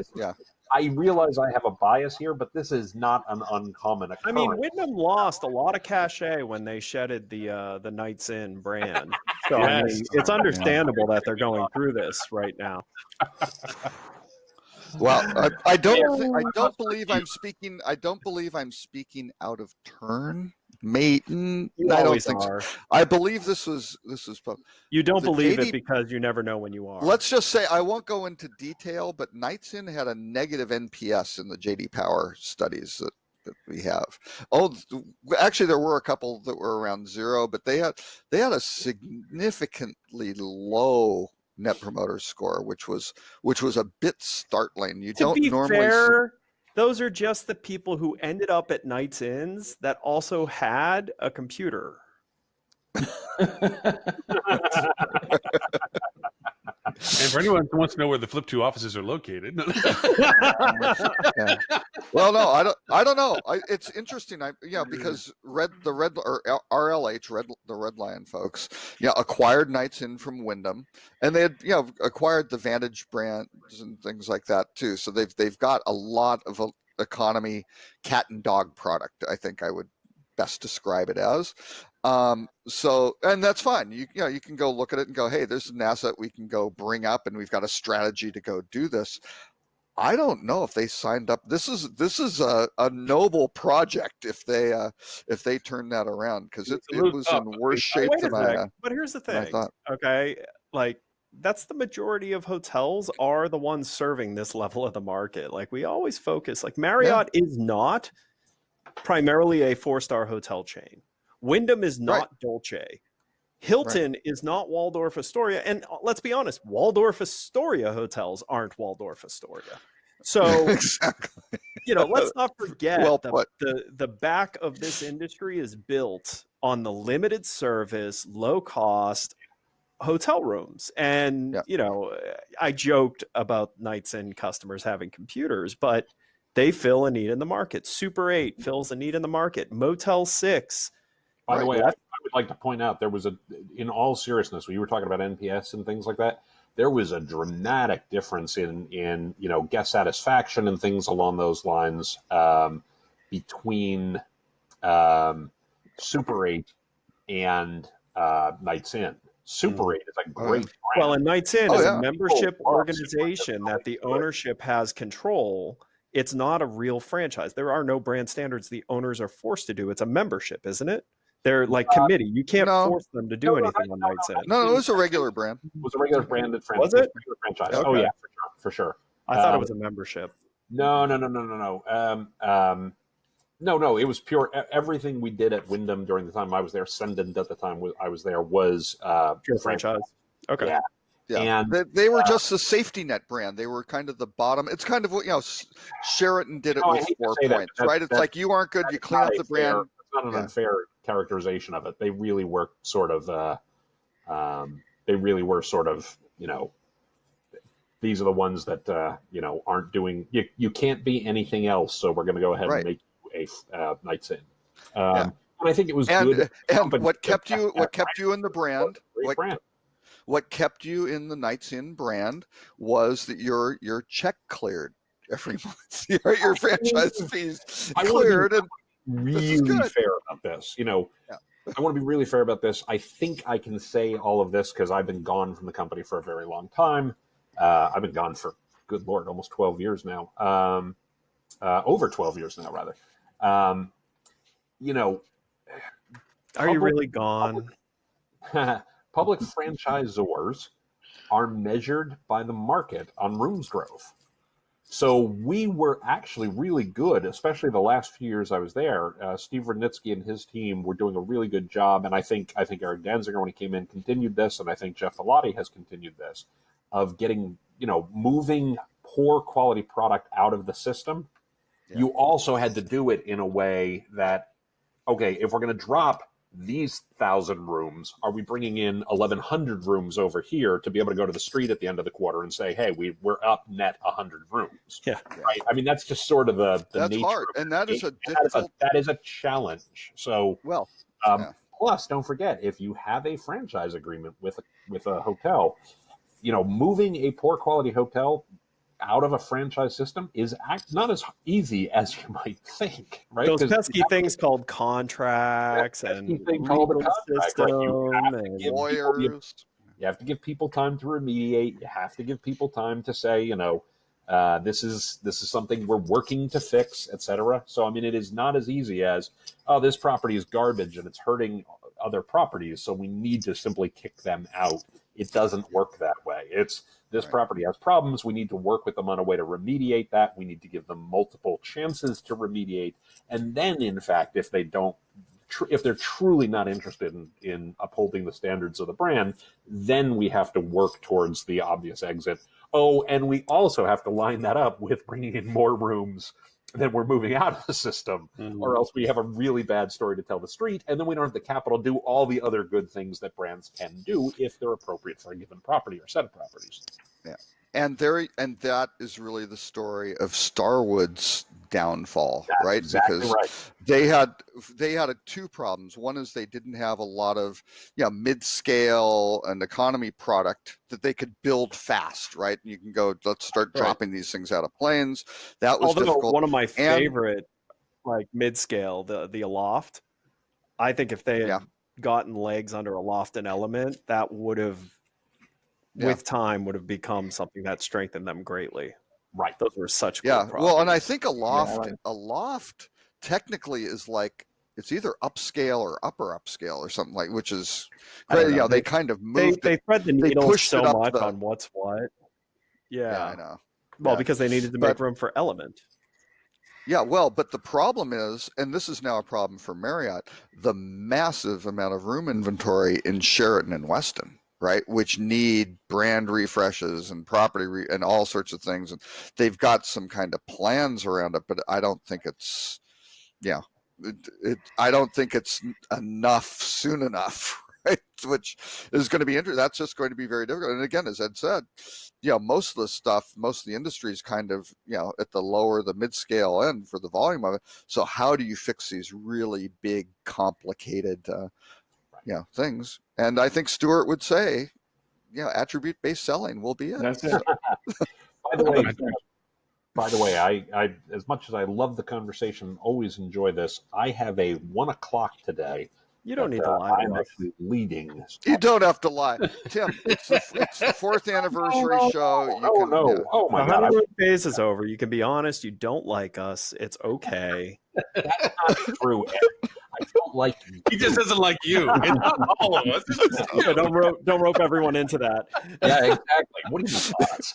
I realize I have a bias here, but this is not an uncommon occurrence. I mean, Wyndham lost a lot of cachet when they shedded the Knights Inn brand. So I mean, it's understandable that they're going through this right now. Well, I don't believe I'm speaking out of turn. I don't think so. I believe this was. You don't believe it because you never know when you are. Let's just say I won't go into detail, but Knights Inn had a negative NPS in the JD Power studies that we have. Oh, actually, there were a couple that were around 0, but they had a significantly low Net Promoter Score, which was a bit startling. You don't normally. Fair, those are just the people who ended up at Knights Inns that also had a computer. And for anyone who wants to know where the Flip 2 offices are located, yeah. Well, no, I don't know. It's interesting. Because the Red Lion folks, acquired Knights Inn from Wyndham, and they had acquired the Vantage brands and things like that too. So they've got a lot of economy cat and dog product. I think I would best describe it as. So, and that's fine. You can go look at it and go, hey, there's an asset we can go bring up, and we've got a strategy to go do this. I don't know if they signed up. This is a noble project if they turn that around, because it was in worse shape than I but here's the thing. thought. Okay, like that's the majority of hotels are the ones serving this level of the market. Like we always focus. Like Marriott is not primarily a 4-star hotel chain. Wyndham is not Dolce. Hilton is not Waldorf Astoria. And let's be honest, Waldorf Astoria hotels aren't Waldorf Astoria. So, Exactly. Let's not forget Well that the back of this industry is built on the limited service, low cost hotel rooms. And, I joked about Nights Inn customers having computers, but they fill a need in the market. Super 8 fills a need in the market. Motel 6. By the way, I would like to point out there was in all seriousness, when you were talking about NPS and things like that, there was a dramatic difference in guest satisfaction and things along those lines between Super 8 and Nights Inn. Super 8 is a great brand. Well, and Nights Inn is a membership organization that the ownership has control. It's not a real franchise. There are no brand standards the owners are forced to do. It's a membership, isn't it? They're like committee. You can't force them to do anything on Nights Inn. No, it was a regular brand. It was a regular branded franchise. Was it? Regular franchise. Okay. Oh yeah, for sure. I thought it was a membership. No. No. It was pure. Everything we did at Wyndham during the time I was there, Sendon at the time I was there, was pure franchise. Okay. Yeah. Yeah, and they were just a safety net brand. They were kind of the bottom. It's kind of what Sheraton did it with 4 Points, right? It's like you aren't good, you clean up the brand. It's not an unfair characterization of it. They really were sort of. These are the ones that aren't doing. You can't be anything else, so we're going to go ahead and make you a Nights Inn. And I think it was good. And what kept you in the brand? Brand. What kept you in the Nights Inn brand was that your check cleared every month. Your franchise fees cleared. And really fair about this. I want to be really fair about this. I think I can say all of this because I've been gone from the company for a very long time. I've been gone for, good Lord, almost 12 years now. Over 12 years now, rather. Are you really gone? Public franchisors are measured by the market on rooms growth. So we were actually really good, especially the last few years I was there. Steve Rudnitsky and his team were doing a really good job, and I think Eric Danziger, when he came in, continued this, and I think Jeff Velati has continued this, of getting, moving poor quality product out of the system. Yeah. You also had to do it in a way that, okay, if we're going to drop these 1,000 rooms, are we bringing in 1,100 rooms over here to be able to go to the street at the end of the quarter and say, hey, we're up net 100 rooms? Yeah. Right. I mean, that's just sort of the that's nature hard. of and that is a difficult. That is a challenge. So, plus, don't forget, if you have a franchise agreement with a hotel, moving a poor quality hotel out of a franchise system is not as easy as you might think, right? Those pesky things called contracts and legal system and lawyers. You have to give people time to remediate. You have to give people time to say, this is something we're working to fix, etc. So, I mean, it is not as easy as, oh, this property is garbage and it's hurting other properties, so we need to simply kick them out. It doesn't work that way. It's this property has problems. We need to work with them on a way to remediate that. We need to give them multiple chances to remediate. And then, in fact, if they don't, if they're truly not interested in upholding the standards of the brand, then we have to work towards the obvious exit. Oh, and we also have to line that up with bringing in more rooms than we're moving out of the system, or else we have a really bad story to tell the street, and then we don't have the capital to do all the other good things that brands can do if they're appropriate for a given property or set of properties. Yeah, and that is really the story of Starwood's downfall, That's right? Exactly because right. they had two problems. One is they didn't have a lot of mid-scale and economy product that they could build fast, right? You can go, let's start dropping these things out of planes. That was difficult. One of my favorite mid-scale, the Aloft. I think if they had gotten legs under Aloft and Element, that would have with time would have become something that strengthened them greatly. Right. Those were such cool Yeah. Well, and I properties. think a loft technically is like, it's either upscale or upper upscale or something like, which is I don't great. You know. know, they kind of They moved it. thread the They needle pushed so it up much the. on what's what. Yeah, Yeah. I know. Well, Yeah. because they needed to make But room for Element. yeah, well, but the problem is, and this is now a problem for Marriott, the massive amount of room inventory in Sheraton and Westin, right? Which need brand refreshes and property and all sorts of things. And they've got some kind of plans around it, but I don't think it's, yeah, I don't think it's enough soon enough, right? Which is going to be interesting. That's just going to be very difficult. And again, as Ed said, you know, most of the stuff, most of the industry is kind of, you know, at the lower, the mid-scale end for the volume of it. So how do you fix these really big, complicated, you know, things? And I think Stuart would say, you know, attribute-based selling will be it. That's it. By the way, I as much as I love the conversation, always enjoy this. I have a 1 o'clock today. You don't that, need to lie to I'm us. actually leading. You don't have to lie, Tim. It's the fourth anniversary show. You can, yeah. Oh my The God! honeymoon phase is over. You can be honest. You don't like us. It's okay. That's not true. Ed. I don't like you. He just doesn't like you. It's not all of us. It's just you. Yeah, don't rope everyone into that. Yeah, exactly. What are you thoughts?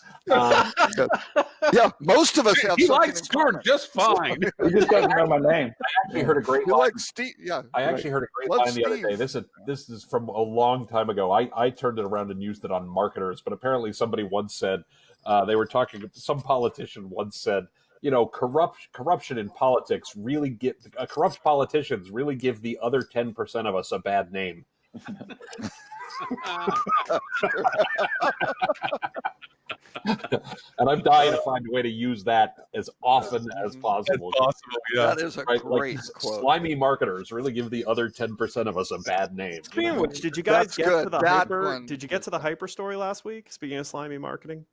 Yeah, most of us have He something likes in Stuart common. just fine. He just doesn't know my name. I actually heard a great You line. like Steve? Yeah. I actually heard a great Love line the other day. Steve. This is from a long time ago. I turned it around and used it on marketers, but apparently somebody once said they were talking. Some politician once said, you know, corruption in politics really corrupt politicians really give the other 10% of us a bad name. And I'm dying to find a way to use that as often as possible. Possible, yeah. That is a Right? great Like, quote. slimy marketers really give the other 10% of us a bad name. Speaking of which, did you guys That's get good. to the That hyper? one. Did you get to the hyper story last week? Speaking of slimy marketing,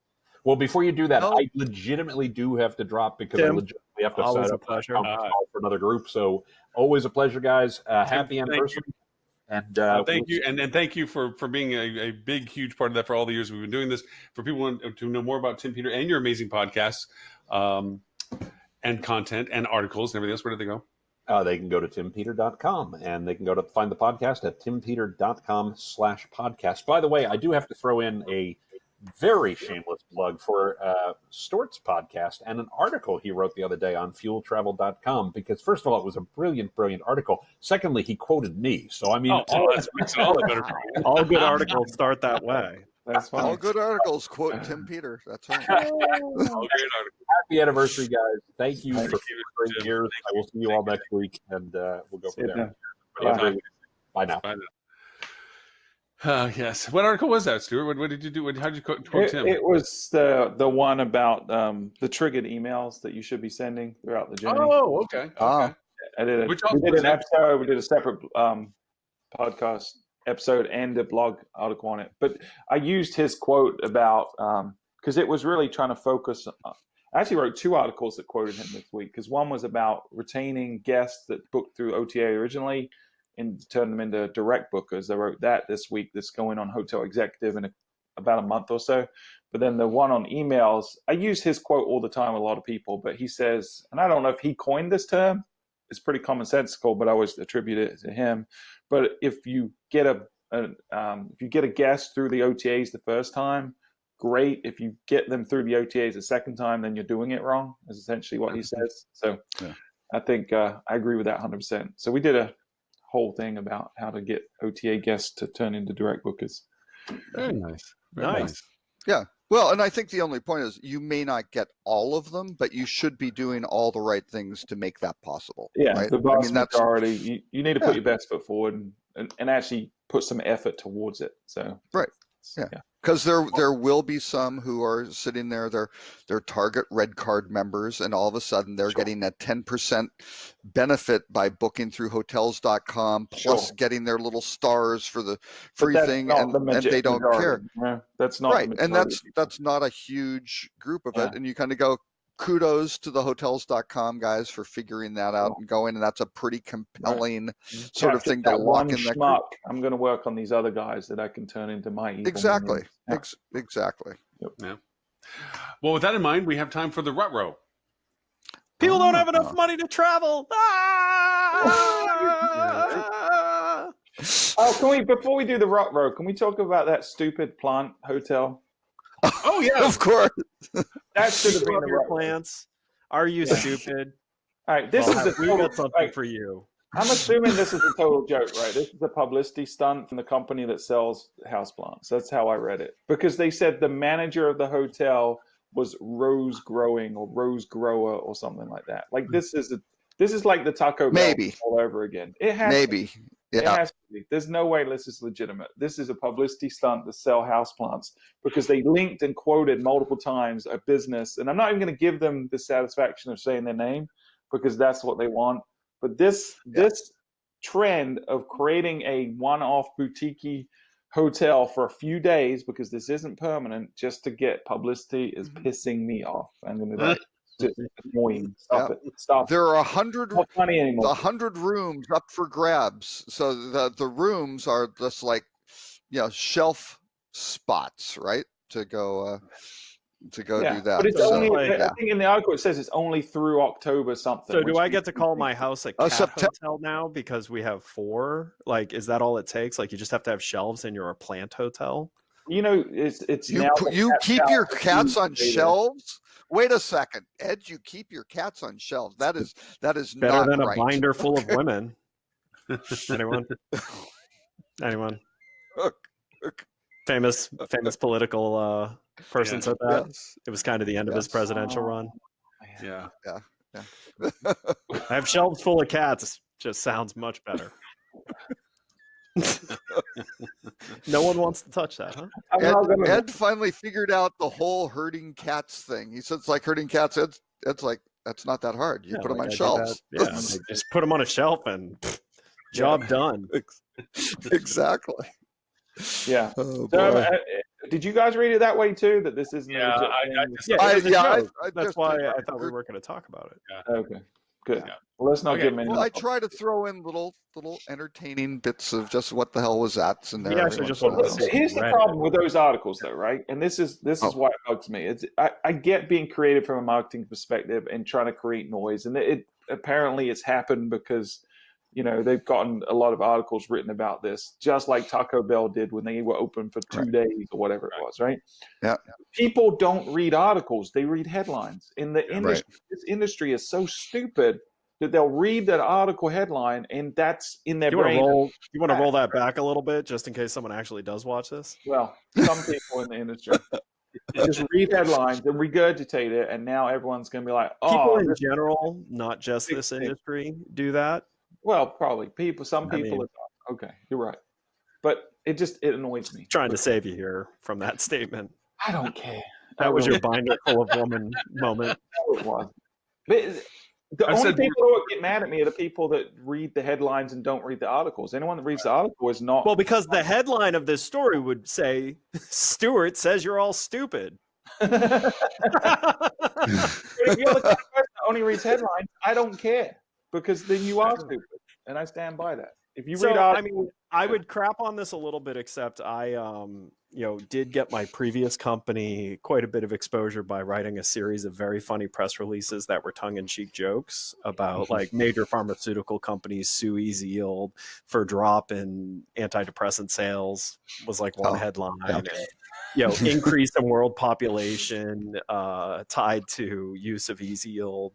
Well, before you do that, No. I legitimately do have to drop because I Tim, legitimately have to always sign a up pleasure. for another group. So always a pleasure, guys. Happy Thank anniversary. And Thank you, and thank you for being a big, huge part of that for all the years we've been doing this. For people to know more about Tim Peter and your amazing podcasts, and content and articles and everything else, where do they go? They can go to timpeter.com and they can go to find the podcast at timpeter.com/podcast. By the way, I do have to throw in a very shameless plug for Stuart's podcast and an article he wrote the other day on fueltravel.com, because first of all, it was a brilliant article. Secondly, he quoted me. So, I mean, That makes it all the better for you. all good articles start that way. That's fine. All good articles quote Tim Peter. That's right. All great articles. happy anniversary, guys. Thank you Thank for you, 3 Jim. years. I will see you all next week, and we'll go See from you there. then. Bye now. Bye now. Yes. What article was that, Stuart? What did you do? How did you quote Tim? It was the one about the triggered emails that you should be sending throughout the journey. Oh, okay. Ah. We did Which an was that? episode. We did a separate podcast episode and a blog article on it. But I used his quote about because it was really trying to focus. I actually wrote 2 articles that quoted him this week, because one was about retaining guests that booked through OTA originally and turn them into direct bookers. I wrote that this week. That's going on Hotel Executive in about a month or so. But then the one on emails, I use his quote all the time with a lot of people, but he says, and I don't know if he coined this term, it's pretty commonsensical, but I always attribute it to him. But if you get a guest through the OTAs the first time, great. If you get them through the OTAs the second time, then you're doing it wrong, is essentially what he says. So Yeah. I think I agree with that 100%. So we did a whole thing about how to get OTA guests to turn into direct bookers. Very nice. Very Nice. Yeah. Well, and I think the only point is you may not get all of them, but you should be doing all the right things to make that possible. Yeah, right? the vast that's majority. You need to put Yeah. your best foot forward and actually put some effort towards it. So Right. Yeah. Because there will be some who are sitting there, they're Target Red Card members, and all of a sudden they're Sure. getting a 10% benefit by booking through hotels.com, plus Sure. getting their little stars for the But free that's thing, not and the they don't care. majority. Yeah, that's not the Right. And majority of people. that's not a huge group of Yeah. it. And you kind of go, kudos to the hotels.com guys for figuring that out and going, and that's a pretty compelling sort of Capture thing to that lock one in that group. schmuck. I'm going to work on these other guys that I can turn into my evil Exactly. minions. Yeah. Exactly. Well, with that in mind, we have time for the Rut-Row. People don't have enough money to travel. Ah! Oh, can we, before we do the Rut-Row, can we talk about that stupid plant hotel? Oh, yeah. Of course. That should have been Love the your Rut-Row. plants. Are you stupid? All right, this Well, is a we total, got something for you. I'm assuming this is a total joke, right? This is a publicity stunt from the company that sells houseplants. That's how I read it. Because they said the manager of the hotel was Rose Growing or Rose Grower or something like that. Like this is like the Taco Bell Maybe. all over again. It has Maybe. It Yeah. has to be. There's no way this is legitimate. This is a publicity stunt to sell houseplants because they linked and quoted multiple times a business. And I'm not even going to give them the satisfaction of saying their name because that's what they want. But this trend of creating a one-off boutique hotel for a few days because this isn't permanent just to get publicity is pissing me off. I'm going to just annoying. Stop it. Stop. There are 100 Not funny anymore. 100 rooms up for grabs. So the rooms are just like, shelf spots, right? To go do that. But it's So, only, yeah. I think in the article it says it's only through October something. So do which I get to call my house a Oh, cat hotel now because we have 4? Like, is that all it takes? Like, you just have to have shelves and you're a plant hotel? It's You now you keep your cats on data. shelves? Wait a second, Ed. You keep your cats on shelves. That is Better not than right. a binder full of women. Anyone? Famous political person said that. Yes. It was kind of the end of his Yes. presidential run. Yeah. I have shelves full of cats. Just sounds much better. No one wants to touch that, huh? I'm not gonna- Ed finally figured out the whole herding cats thing. He said it's like herding cats. Ed's like, that's not that hard. You put them like on I did shelves. that. Yeah, like, just put them on a shelf and job done. Exactly. Yeah. Oh, So, boy. did you guys read it that way too? That this isn't. Yeah, a legit I thing? just- Yeah, it was a joke. I That's just- why I thought we weren't going to talk about it. Okay. Good. Yeah. Well, let's not Okay. give them any. Well, I try to throw in little entertaining bits of just what the hell was that in there. We every actually just once in a wanted while. to see- Here's the Reddit. problem with those articles, though, right? And this is why it bugs me. I get being creative from a marketing perspective and trying to create noise, and it apparently it's happened because they've gotten a lot of articles written about this, just like Taco Bell did when they were open for 2 days or whatever it was, right? Yeah. People don't read articles; they read headlines. In the industry, this industry is so stupid that they'll read that article headline, and that's in their You want brain. to roll that back a little bit, just in case someone actually does watch this? Well, some people in the industry just read headlines and regurgitate it, and now everyone's going to be like, People "Oh, in this-" general, not just Big this thing. industry, do that. well, probably people. Some I people. mean- are, okay, you're right, but it annoys me. Trying to save you here from that statement. I don't care. That was your binder full of woman moment. It was. But the I've only said- people who get mad at me are the people that read the headlines and don't read the articles. Anyone that reads the article is not. Well, because the headline of this story would say, Stewart says you're all stupid. But if you're the kind of person that only reads headlines, I don't care because then you are stupid, and I stand by that. If you read So, articles, I mean, I would crap on this a little bit, except I, did get my previous company quite a bit of exposure by writing a series of very funny press releases that were tongue-in-cheek jokes about like major pharmaceutical companies sue Easy Yield for drop in antidepressant sales was like one headline. yeah. Increase in world population tied to use of Easy Yield.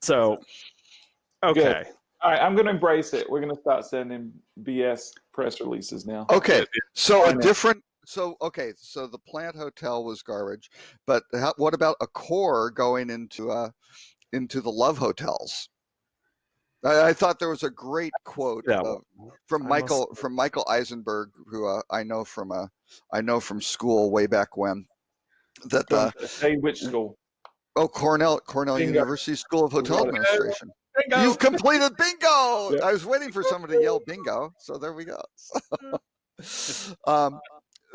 So okay. Good. all right, I'm going to embrace it. We're going to start sending BS press releases now. Okay, so I a know. different. So the plant hotel was garbage, but what about Accor going into the Love Hotels? I thought there was a great quote from Michael Eisenberg, who I know from school way back when. That Say which school? Cornell Bingo. University School of Hotel Bingo. Administration. Bingo. You've completed bingo. Yeah. I was waiting for someone to yell bingo, so there we go.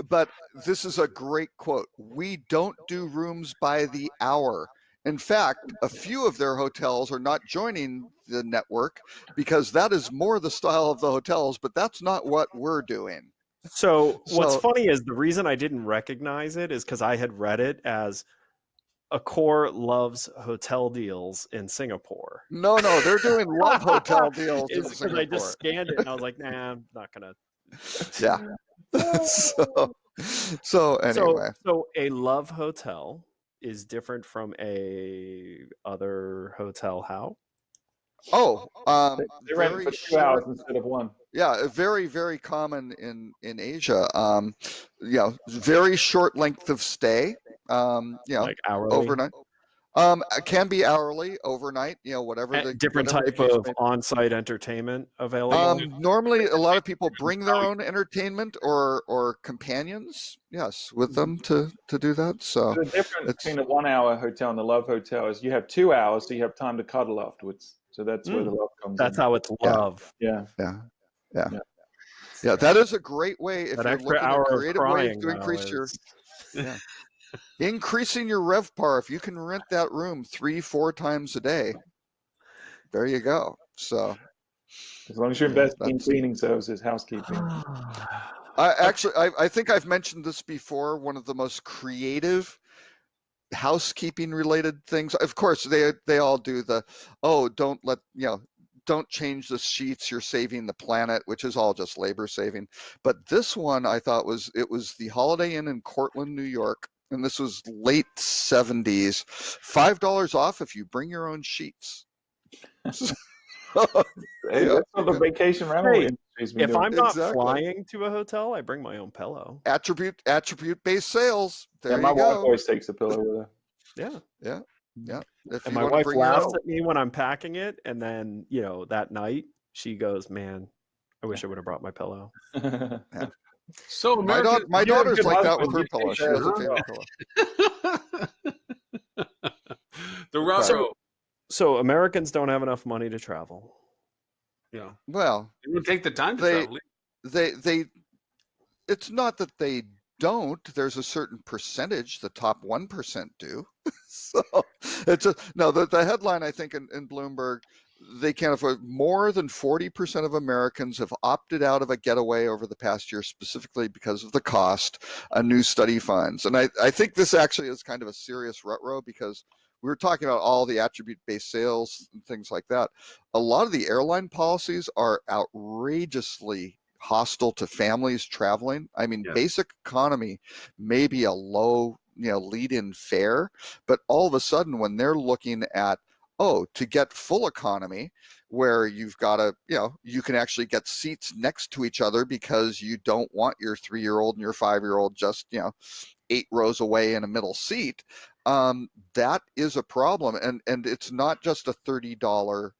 But this is a great quote. We don't do rooms by the hour. In fact, a few of their hotels are not joining the network because that is more the style of the hotels, but that's not what we're doing. So what's So funny is the reason I didn't recognize it is because I had read it as Accor loves hotel deals in Singapore. no, they're doing love hotel deals in It's because I just Singapore. scanned it and I was like, nah, I'm not gonna. Yeah. So anyway, So a love hotel is different from a other hotel. How? They rent very for 2 hours short. instead of one. Yeah, very, very common in Asia. Very short length of stay. Like hourly? Overnight. It can be hourly, overnight. Whatever the Different whatever the type case of may be. on-site entertainment available. Normally, a lot of people bring their own entertainment or companions, yes, with them to do that. So The difference it's between the 1 hour hotel and the love hotel is you have 2 hours, so you have time to cuddle afterwards. So that's where the love comes That's in. how it's Yeah. love. Yeah. yeah. That is a great way if That you're extra looking at hour of creative ways crying to though, increase your is- increasing your RevPAR. If you can rent that room 3-4 times a day, there you go. So As long as you're Yeah, investing in that's- cleaning services, housekeeping. I think I've mentioned this before. One of the most creative housekeeping related things. Of course, they all do the don't change the sheets. You're saving the planet, which is all just labor saving. But this one I thought was the Holiday Inn in Cortland, New York, and this was late 70s. $5 off if you bring your own sheets. Hey, that's what the vacation rental Hey, industry's been if doing. I'm not Exactly. flying to a hotel, I bring my own pillow. Attribute based sales. There my you wife go. always takes a pillow with her. Yeah. If And you my want to wife bring your laughs own, at me when I'm packing it, and then that night she goes, "Man, I wish I would have brought my pillow." So my American, daughter's good like that husband, with her you pillow. take She has a that favorite pillow. the Russo. So Americans don't have enough money to travel. Yeah, Well, they would take the time to They- travel. they it's not that they don't. There's a certain percentage, the top 1% do. So it's the headline I think in Bloomberg, they can't afford. More than 40% of Americans have opted out of a getaway over the past year, specifically because of the cost, a new study finds. And I think this actually is kind of a serious rut-row, because we were talking about all the attribute-based sales and things like that. A lot of the airline policies are outrageously hostile to families traveling. I mean, Yes. basic economy may be a low, lead-in fare, but all of a sudden when they're looking at, to get full economy, where you've got to, you can actually get seats next to each other because you don't want your 3-year-old and your 5-year-old just, 8 rows away in a middle seat. That is a problem. And it's not just a $30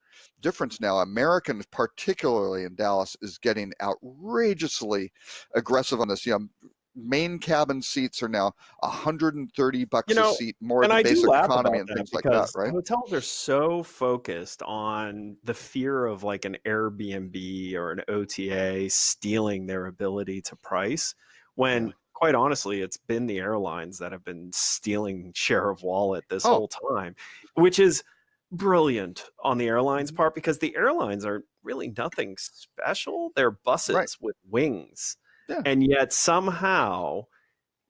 difference now. American, particularly in Dallas, is getting outrageously aggressive on this. Main cabin seats are now $130 a seat, more And than I do basic laugh economy about and things that like that, because right? hotels are so focused on the fear of like an Airbnb or an OTA stealing their ability to price, when quite honestly, it's been the airlines that have been stealing share of wallet this whole time, which is brilliant on the airlines part, because the airlines are really nothing special. They're buses with wings. Yeah. And yet somehow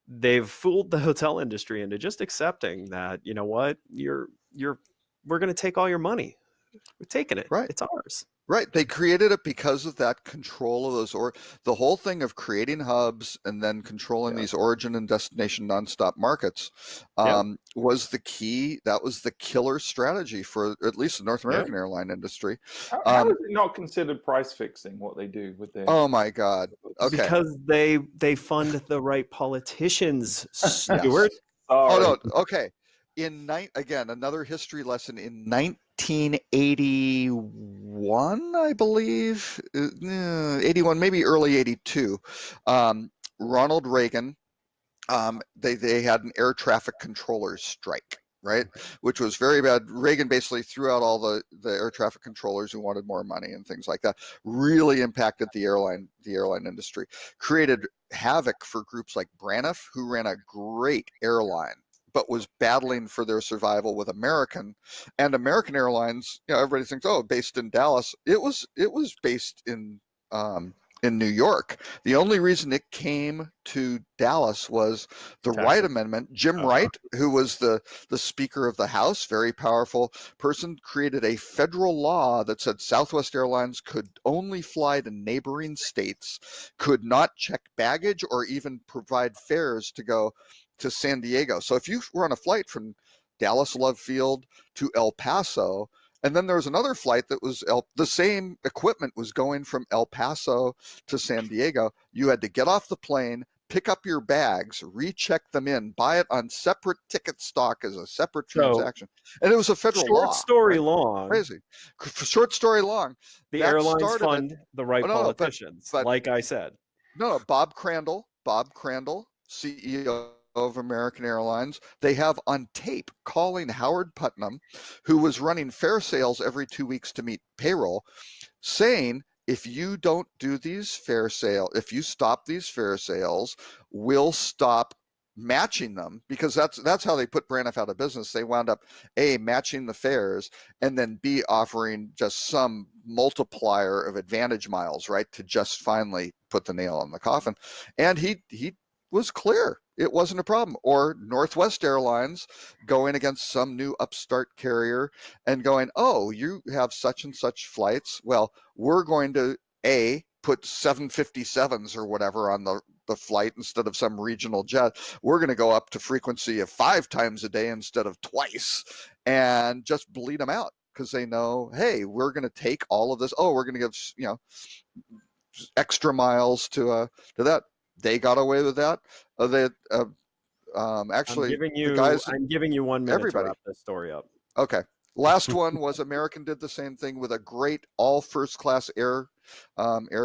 they've fooled the hotel industry into just accepting that, you know what, we're going to take all your money. We're taking it. Right. It's ours. Right. They created it because of that control of those, or the whole thing of creating hubs and then controlling these origin and destination nonstop markets was the key. That was the killer strategy for at least the North American airline industry. How is it not considered price fixing what they do with their? Oh my God. Okay. Because they fund the right politicians, Stuart. Oh no. Okay. Again, another history lesson. In 1981, I believe, 81, maybe early 82, Ronald Reagan, they had an air traffic controllers strike, right? Which was very bad. Reagan basically threw out all the air traffic controllers who wanted more money and things like that. Really impacted the airline industry. Created havoc for groups like Braniff, who ran a great airline, but was battling for their survival with American. And American Airlines, everybody thinks, based in Dallas. It was based in in New York. The only reason it came to Dallas was the Wright Amendment. Jim Wright, who was the Speaker of the House, very powerful person, created a federal law that said Southwest Airlines could only fly to neighboring states, could not check baggage or even provide fares to go to San Diego. So if you were on a flight from Dallas Love Field to El Paso, and then there was another flight that was the same equipment was going from El Paso to San Diego. You had to get off the plane, pick up your bags, recheck them in, buy it on separate ticket stock as a separate transaction. And it was a federal law. Short story long. Crazy. Short story long. The airlines fund the right politicians, but, like I said. No, Bob Crandall, CEO of American Airlines, they have on tape calling Howard Putnam, who was running fare sales every 2 weeks to meet payroll, saying, if you don't do these fare sales, if you stop these fare sales, we'll stop matching them, because that's how they put Braniff out of business. They wound up A, matching the fares, and then B, offering just some multiplier of advantage miles, right, to just finally put the nail in the coffin. And he was clear. It wasn't a problem. Or Northwest Airlines going against some new upstart carrier and going, oh, you have such and such flights. Well, we're going to A, put 757s or whatever on the flight instead of some regional jet. We're going to go up to frequency of 5 times a day instead of twice, and just bleed them out, because they know, hey, we're going to take all of this. Oh, we're going to give, extra miles to that. They got away with that. Actually, I'm giving you 1 minute to wrap this story up. Okay. Last one was American did the same thing with a great all first class air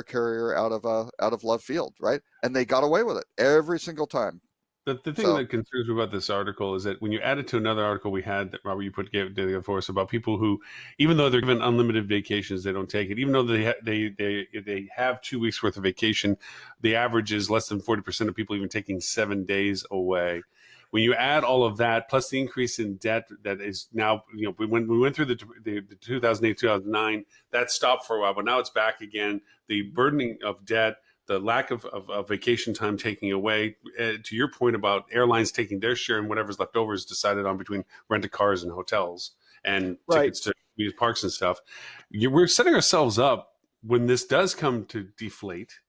carrier out of Love Field, right? And they got away with it every single time. The thing that concerns me about this article is that when you add it to another article we had that Robert, you put together for us about people who, even though they're given unlimited vacations, they don't take it. Even though they have 2 weeks worth of vacation, the average is less than 40% of people even taking 7 days away. When you add all of that, plus the increase in debt that is now, when we went through the 2008, 2009, that stopped for a while, but now it's back again. The burdening of debt, the lack of vacation time taking away, to your point about airlines taking their share and whatever's left over is decided on between rented cars and hotels and tickets to parks and stuff. We're setting ourselves up when this does come to deflate,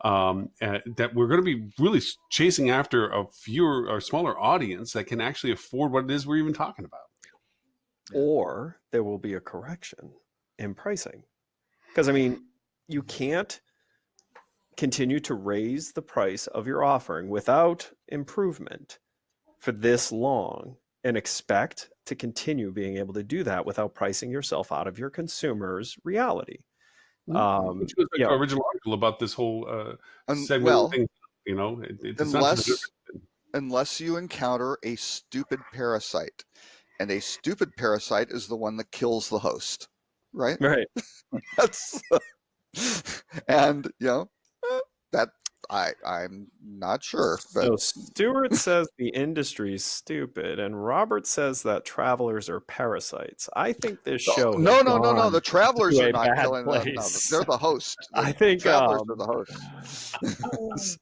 that we're going to be really chasing after a fewer or smaller audience that can actually afford what it is we're even talking about. Or there will be a correction in pricing. Because, you can't continue to raise the price of your offering without improvement for this long and expect to continue being able to do that without pricing yourself out of your consumers' reality. Which was the original article about this whole segment thing. Unless you encounter a stupid parasite, and a stupid parasite is the one that kills the host, right? Right. That's and that I'm not sure. But. So Stuart says the industry's stupid, and Robert says that travelers are parasites. I think this show. No. The travelers are not killing them. No, they're the host. I think travelers are the host.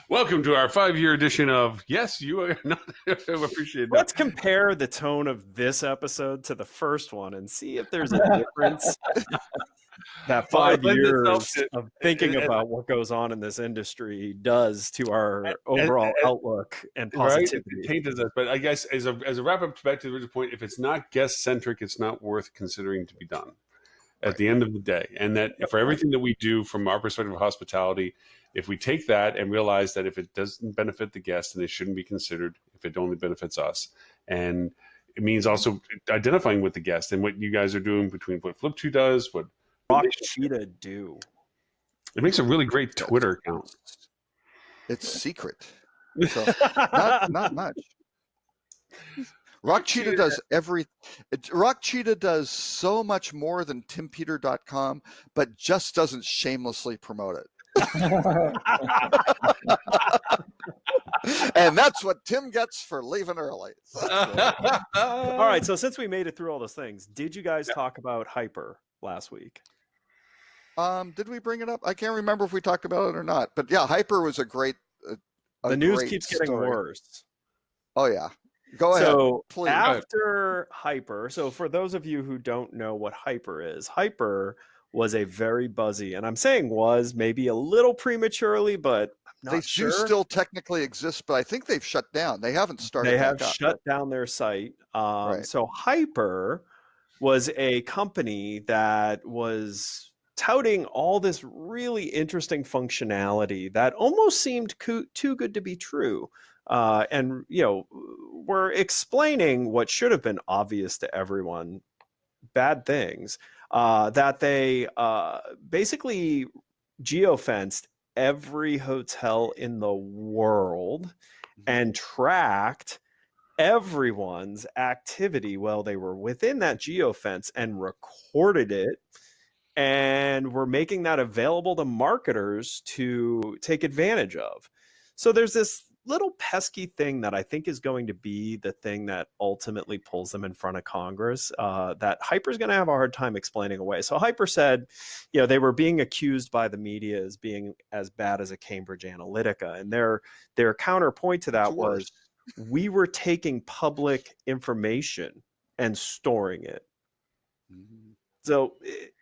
Welcome to our 5-year edition of Yes, You Are Not. Appreciate that. Let's compare the tone of this episode to the first one and see if there's a difference. That 5 years of thinking about what goes on in this industry does to our overall outlook and positivity. Right? But I guess as a wrap-up back to the original point, if it's not guest-centric, it's not worth considering to be done at the end of the day. And that for everything that we do from our perspective of hospitality, if we take that and realize that if it doesn't benefit the guest, then it shouldn't be considered if it only benefits us. And it means also identifying with the guest and what you guys are doing between what Flip2 does, what Rock Cheetah do. It makes a really great Twitter account. It's secret. So not much. Rock Cheetah does Rock Cheetah does so much more than TimPeter.com, but just doesn't shamelessly promote it. And that's what Tim gets for leaving early. All right, so since we made it through all those things, did you guys talk about Hyper last week? Did we bring it up? I can't remember if we talked about it or not. But yeah, Hyper was a great. The news great keeps getting story. worse. Oh yeah, go ahead. So please. after Hyper, so for those of you who don't know what Hyper is, Hyper was a very buzzy, and I'm saying was maybe a little prematurely, but I'm not sure. They do still technically exist, but I think they've shut down. They haven't started. They have shut down their site. Right. So Hyper was a company that was touting all this really interesting functionality that almost seemed too good to be true. And, we're explaining what should have been obvious to everyone, bad things, that they basically geofenced every hotel in the world and tracked everyone's activity while they were within that geofence and recorded it, and were making that available to marketers to take advantage of. So there's this little pesky thing that I think is going to be the thing that ultimately pulls them in front of Congress, that Hyper's going to have a hard time explaining away. So Hyper said, they were being accused by the media as being as bad as a Cambridge Analytica. And their counterpoint to that was, we were taking public information and storing it. So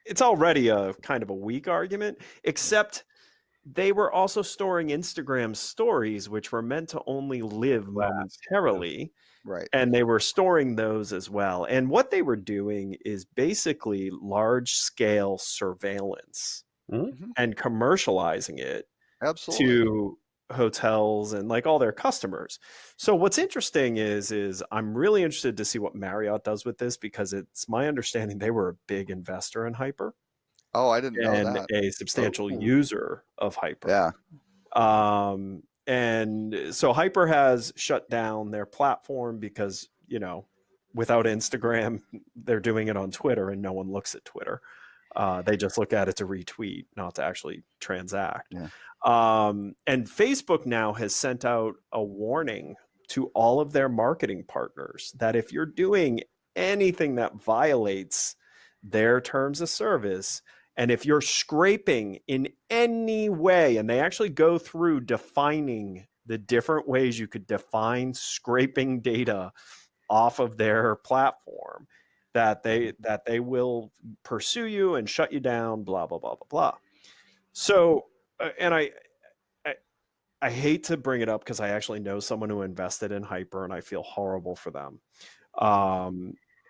it's already a kind of a weak argument, except they were also storing Instagram stories, which were meant to only live momentarily. Right. And they were storing those as well. And what they were doing is basically large scale surveillance and commercializing it to hotels and like all their customers. So what's interesting is I'm really interested to see what Marriott does with this, because it's my understanding they were a big investor in Hyper. Oh, I didn't know that. And a substantial user of Hyper. Yeah. And so Hyper has shut down their platform because, without Instagram, they're doing it on Twitter and no one looks at Twitter. They just look at it to retweet, not to actually transact. Yeah. And Facebook now has sent out a warning to all of their marketing partners that if you're doing anything that violates their terms of service, and if you're scraping in any way, and they actually go through defining the different ways you could define scraping data off of their platform, that they will pursue you and shut you down, blah, blah, blah, blah, blah. So, and I hate to bring it up because I actually know someone who invested in Hyper and I feel horrible for them.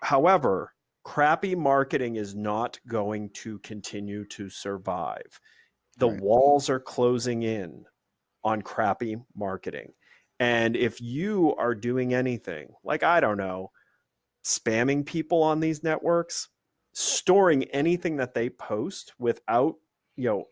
However, crappy marketing is not going to continue to survive. The walls are closing in on crappy marketing. And if you are doing anything, like, I don't know, spamming people on these networks, storing anything that they post without,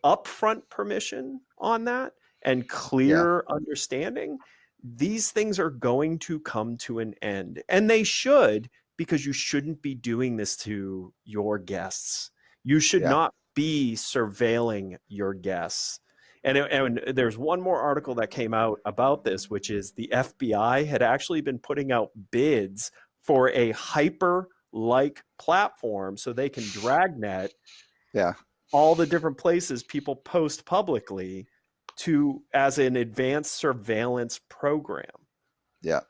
upfront permission on that and clear understanding, these things are going to come to an end. And they should, because you shouldn't be doing this to your guests. You should not be surveilling your guests. And there's one more article that came out about this, which is the FBI had actually been putting out bids for a Hyper-like platform so they can dragnet all the different places people post publicly to as an advanced surveillance program. Yeah.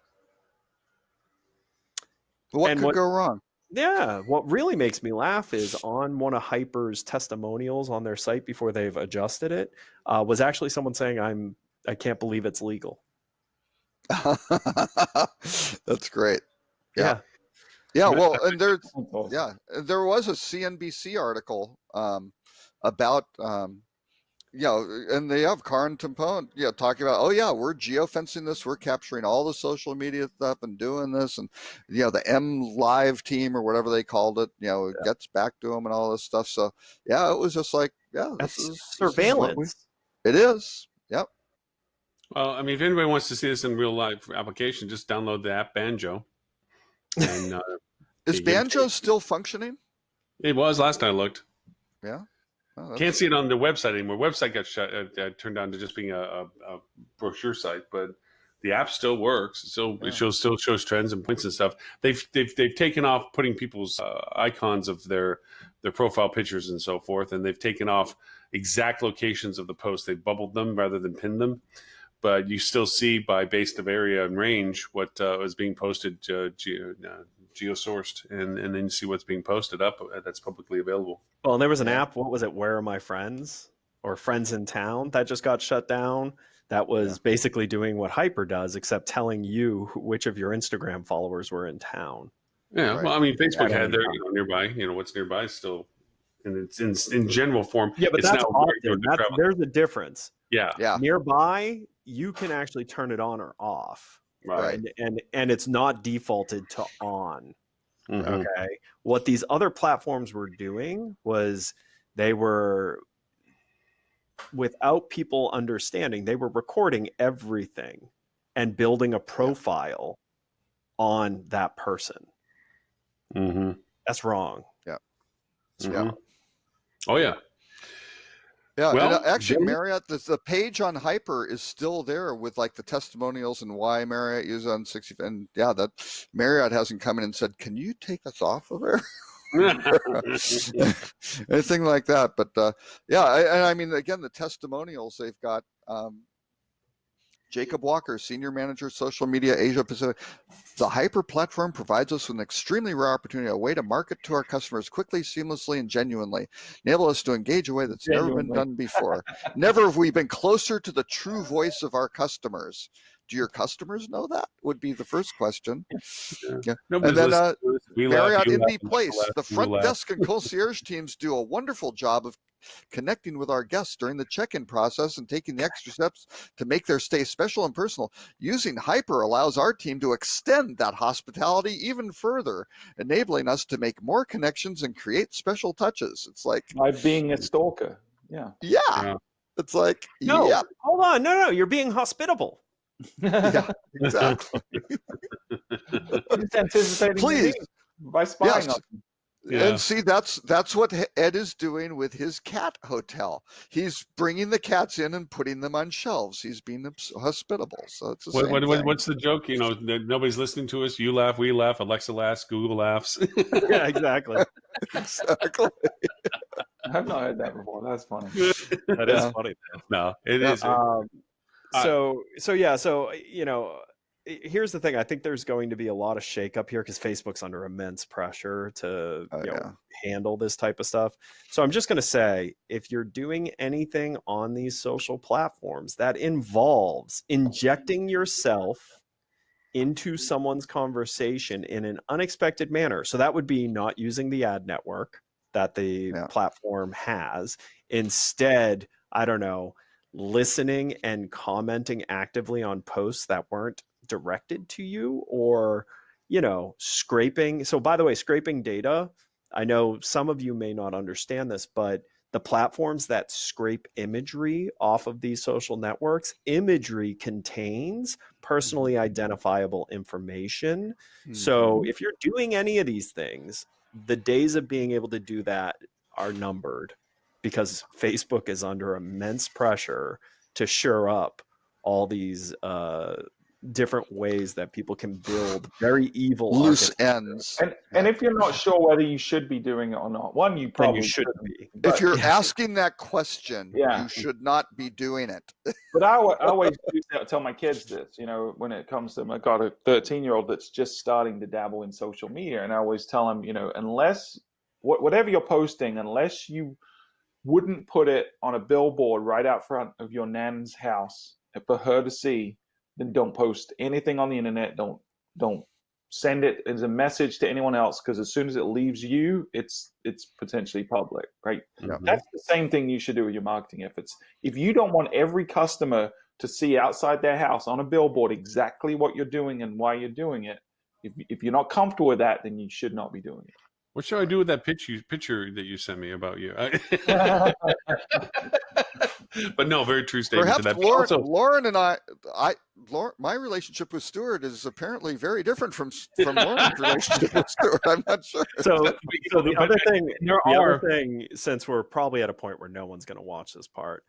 What could go wrong? Yeah. What really makes me laugh is on one of Hyper's testimonials on their site before they've adjusted it, was actually someone saying, I can't believe it's legal. That's great. Yeah. Yeah. Well, and there was a CNBC article about, and they have Karin Tampone, talking about, we're geofencing this, we're capturing all the social media stuff and doing this, and the M Live team or whatever they called it, it gets back to them and all this stuff. So it was just like, this is surveillance. It is. Yep. Well, I mean, if anybody wants to see this in real life application, just download the app Banjo. And, is Banjo still functioning? It was last I looked. Yeah. Oh, can't see it on the website anymore. Website got shut, turned down to just being a brochure site, but the app still works. It still shows trends and points and stuff. They've taken off putting people's icons of their their profile pictures and so forth, and they've taken off exact locations of the post. They've bubbled them rather than pinned them, but you still see by based of area and range what is being posted geo-sourced, and then you see what's being posted up that's publicly available. Well, and there was an app, what was it, Where Are My Friends? Or Friends in Town, that just got shut down. That was basically doing what Hyper does, except telling you which of your Instagram followers were in town. Yeah, Right. well, I mean, Facebook had their nearby. What's nearby is still, and it's in general form. Yeah, but it's that's now often. There's a difference. Yeah, Yeah. Nearby, you can actually turn it on or off, right. and it's not defaulted to on. Mhm. Okay, what these other platforms were doing was they were, without people understanding, they were recording everything and building a profile on that person. Mm-hmm. That's wrong. Mm-hmm. Yeah. Oh yeah. Yeah, Well, and actually, then- Marriott, the page on Hyper is still there with like the testimonials and why Marriott uses on 60. And yeah, that Marriott hasn't come in and said, "Can you take us off of there?" Anything like that. But and I mean, again, the testimonials they've got. Jacob Walker, Senior Manager, Social Media, Asia Pacific. The Hyper platform provides us with an extremely rare opportunity, a way to market to our customers quickly, seamlessly, and genuinely. Enable us to engage in a way that's never been done before. Never have we been closer to the true voice of our customers. Do your customers know that? Would be the first question. Yeah. Nobody's And then listening to us. We laugh, Marriott you laugh, Indy and Place, laugh, the you front laugh. desk and concierge teams do a wonderful job of connecting with our guests during the check-in process and taking the extra steps to make their stay special and personal. Using Hyper allows our team to extend that hospitality even further, enabling us to make more connections and create special touches. It's like, By being a stalker. Yeah. Yeah. It's like, No, yeah, hold on. No, you're being hospitable. yeah, exactly. Just anticipating the Please. needs by spying Yes. on them. Yeah. And see, that's what Ed is doing with his cat hotel. He's bringing the cats in and putting them on shelves. He's being hospitable. So it's the same thing. What's the joke? Nobody's listening to us. You laugh, we laugh. Alexa laughs, Google laughs. Yeah, exactly. Exactly. I've not heard that before. That's funny. That is funny. No, it Yeah. is. So here's the thing. I think there's going to be a lot of shakeup here because Facebook's under immense pressure to handle this type of stuff. So I'm just going to say, if you're doing anything on these social platforms that involves injecting yourself into someone's conversation in an unexpected manner, so that would be not using the ad network that the platform has. Instead, I don't know, listening and commenting actively on posts that weren't directed to you, or scraping. So by the way, scraping data, I know some of you may not understand this, but the platforms that scrape imagery off of these social networks, imagery contains personally identifiable information. So if you're doing any of these things, the days of being able to do that are numbered, because Facebook is under immense pressure to shore up all these different ways that people can build very evil Loose ends. And if you're not sure whether you should be doing it or not, one, you probably shouldn't be. If you're asking that question, Yeah. you should not be doing it. But I always do tell my kids this, when it comes to, I've got a 13-year-old that's just starting to dabble in social media, and I always tell him, unless, whatever you're posting, unless you wouldn't put it on a billboard right out front of your nan's house for her to see, then don't post anything on the internet. Don't send it as a message to anyone else, because as soon as it leaves you, it's potentially public, right? Mhm. That's the same thing you should do with your marketing efforts. If you don't want every customer to see outside their house on a billboard exactly what you're doing and why you're doing it, if you're not comfortable with that, then you should not be doing it. What should I do with that picture that you sent me about you? But no, very true statement Perhaps to that. Lauren and Lauren, my relationship with Stuart is apparently very different from Lauren's relationship with Stuart. I'm not sure. So the other thing, since we're probably at a point where no one's going to watch this part,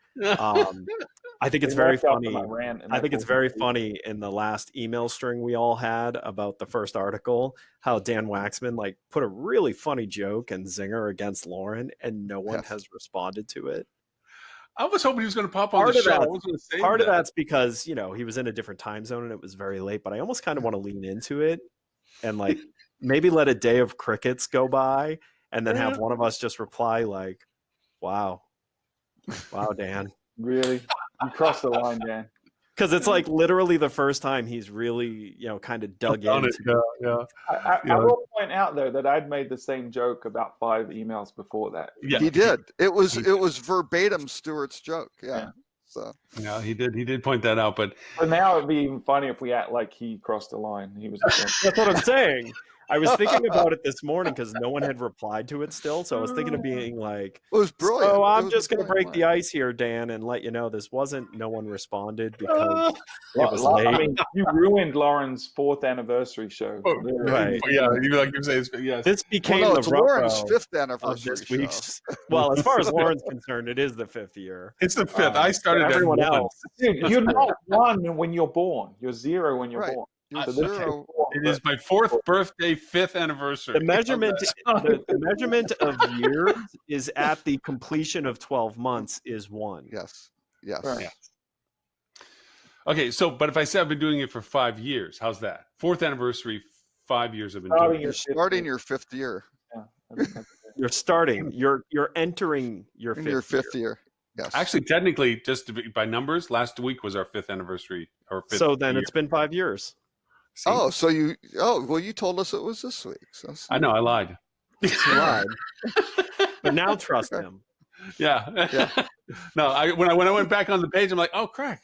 I think it's They very laughed after funny. my rant, and I they think it's called very me- funny in the last email string we all had about the first article, how Dan Waxman like put a really funny joke and zinger against Lauren, and no one Yes. has responded to it. I was hoping he was going to pop on Part the of show. I that- was going to say Part of that. that's because he was in a different time zone and it was very late. But I almost kind of want to lean into it and like maybe let a day of crickets go by and then have one of us just reply like, "Wow, Dan." Really, you crossed the line, Dan. Because it's like literally the first time he's really, kind of dug On into it. Yeah. I will point out though that I'd made the same joke about 5 emails before that. Yeah. He did. It was verbatim Stewart's joke. Yeah. Yeah. So Yeah, he did point that out, but But now it'd be even funny if we act like he crossed the line. He was. That's what I'm saying. I was thinking about it this morning because no one had replied to it still. So I was thinking of being like, it was brilliant. "Oh, It I'm was just a going to break brilliant the line. ice here, Dan, and let you know this wasn't. No one responded because it was I late." mean, you ruined Lauren's 4th anniversary show. Oh, Right. yeah, you like you say, yes. This became Well, no, the it's Lauren's Ruffo 5th of anniversary this show. week's. Well, as far as Lauren's concerned, it is the 5th year. It's the 5th. I started at Everyone 1. else, Dude, you're not 1 when you're born. You're 0 when you're Right. born. You're So this is zero. 4, It is my 4th birthday, 5th anniversary. the measurement, the measurement of years is at the completion of 12 months is 1. Yes. Yes. Right. Yeah. Okay, so but if I say I've been doing it for 5 years, how's that? 4th anniversary, 5 years I've been doing it. You're starting your 5th year. Yeah, I think that's it. You're starting. You're entering your In 5th your 5th year. Yes. Actually, technically, just to be, by numbers, last week was our 5th anniversary. Or 5th So then year. it's been 5 years. See? So you told us it was this week. So I know, I lied. You lied. But now trust him. Yeah. No, when I went back on the page, I'm like, oh, crack.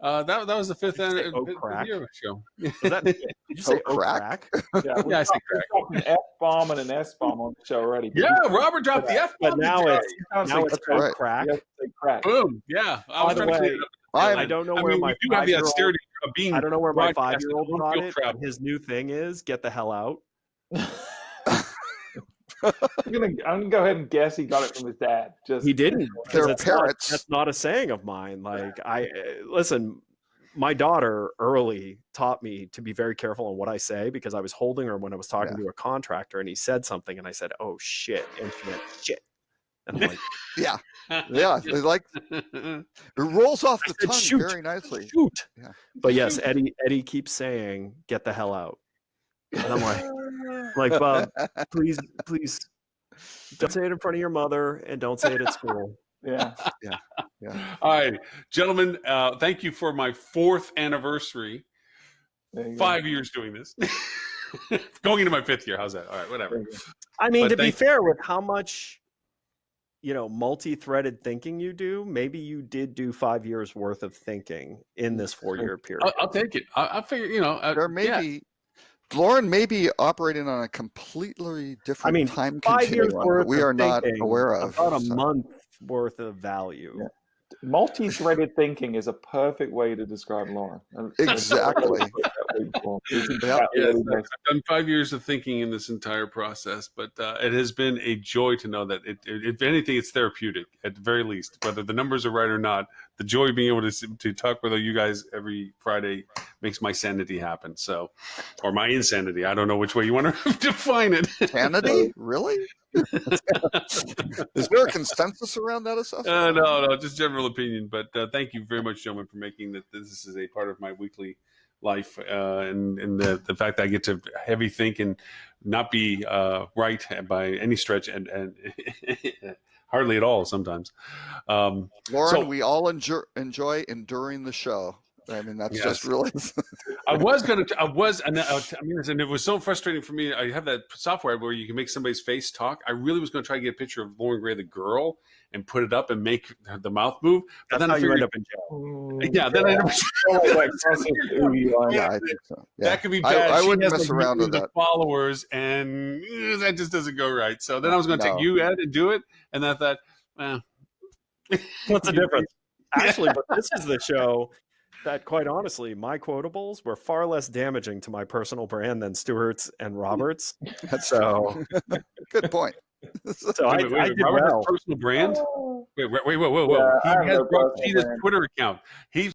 That was the 5th Did you say, oh, fifth crack? year show. Was that, did you say Oh, crack? crack? Yeah, Yeah, I say crack. an F-bomb and an S-bomb on the show already. Yeah, Robert dropped the F bomb. But now it's now it's That's right. crack. You have to say crack. boom. Yeah, I was By the trying to way, clean it up. I don't know where my we do have the 5-year-old austerity of being. I don't know where my broadcasted 5-year-old on got field it. travel. But his new thing is get the hell out. I'm gonna go ahead and guess he got it from his dad. Just He didn't. because They're that's not- parrots. That's not a saying of mine. Like listen. My daughter early taught me to be very careful on what I say because I was holding her when I was talking to a contractor and he said something and I said, "Oh shit," and she went shit, and I'm like, Yeah. Yeah. They like it rolls off the said, tongue "Shoot." very nicely. "Shoot." Yeah. But yes, Eddie keeps saying, "Get the hell out," and I'm like, Bob, please, don't say it in front of your mother and don't say it at school. yeah. All right, gentlemen, thank you for my 4th anniversary. There you go. 5 years doing this. Going into my 5th year. How's that? All right, whatever. I mean, But to be thank- fair, with how much multi-threaded thinking you do, maybe you did do 5 years worth of thinking in this 4-year period. I'll take it. I figure, There may yeah. be Lauren may be operating on a completely different I mean, time 5 years continuum worth that we of are not thinking, aware of. about a so. month worth of value. Yeah. Multi-threaded thinking is a perfect way to describe Lauren. Exactly. Yes, I've done 5 years of thinking in this entire process, but it has been a joy to know that if anything, it's therapeutic at the very least. Whether the numbers are right or not, the joy of being able to talk with you guys every Friday makes my sanity happen. So, or my insanity. I don't know which way you want to define it. Sanity? Really? Is there a consensus around that assessment? No, just general opinion. But thank you very much, gentlemen, for making that this is a part of my weekly life, and the fact that I get to heavy think and not be right by any stretch, and hardly at all sometimes. Lauren, so- we all enjoy enduring the show. I mean, that's Yes. just really. and it was so frustrating for me. I have that software where you can make somebody's face talk. I really was going to try to get a picture of Lauren Gray, the girl, and put it up and make the mouth move. But That's then how I you figured, end up in jail. yeah, then I ended up. Yeah, I think so. Yeah. That could be bad. I She wouldn't has, mess like, around with millions of that. followers, and that just doesn't go right. So then I was going to No. take you, Ed, and do it, and I thought, well, What's the difference? Actually, but this is the show that, quite honestly, my quotables were far less damaging to my personal brand than Stewart's and Robert's. That's So good point. So I did Robert has well. personal brand. Wait, whoa. Yeah, I He have has no Brock personal Cheetah's brand. Twitter account. He's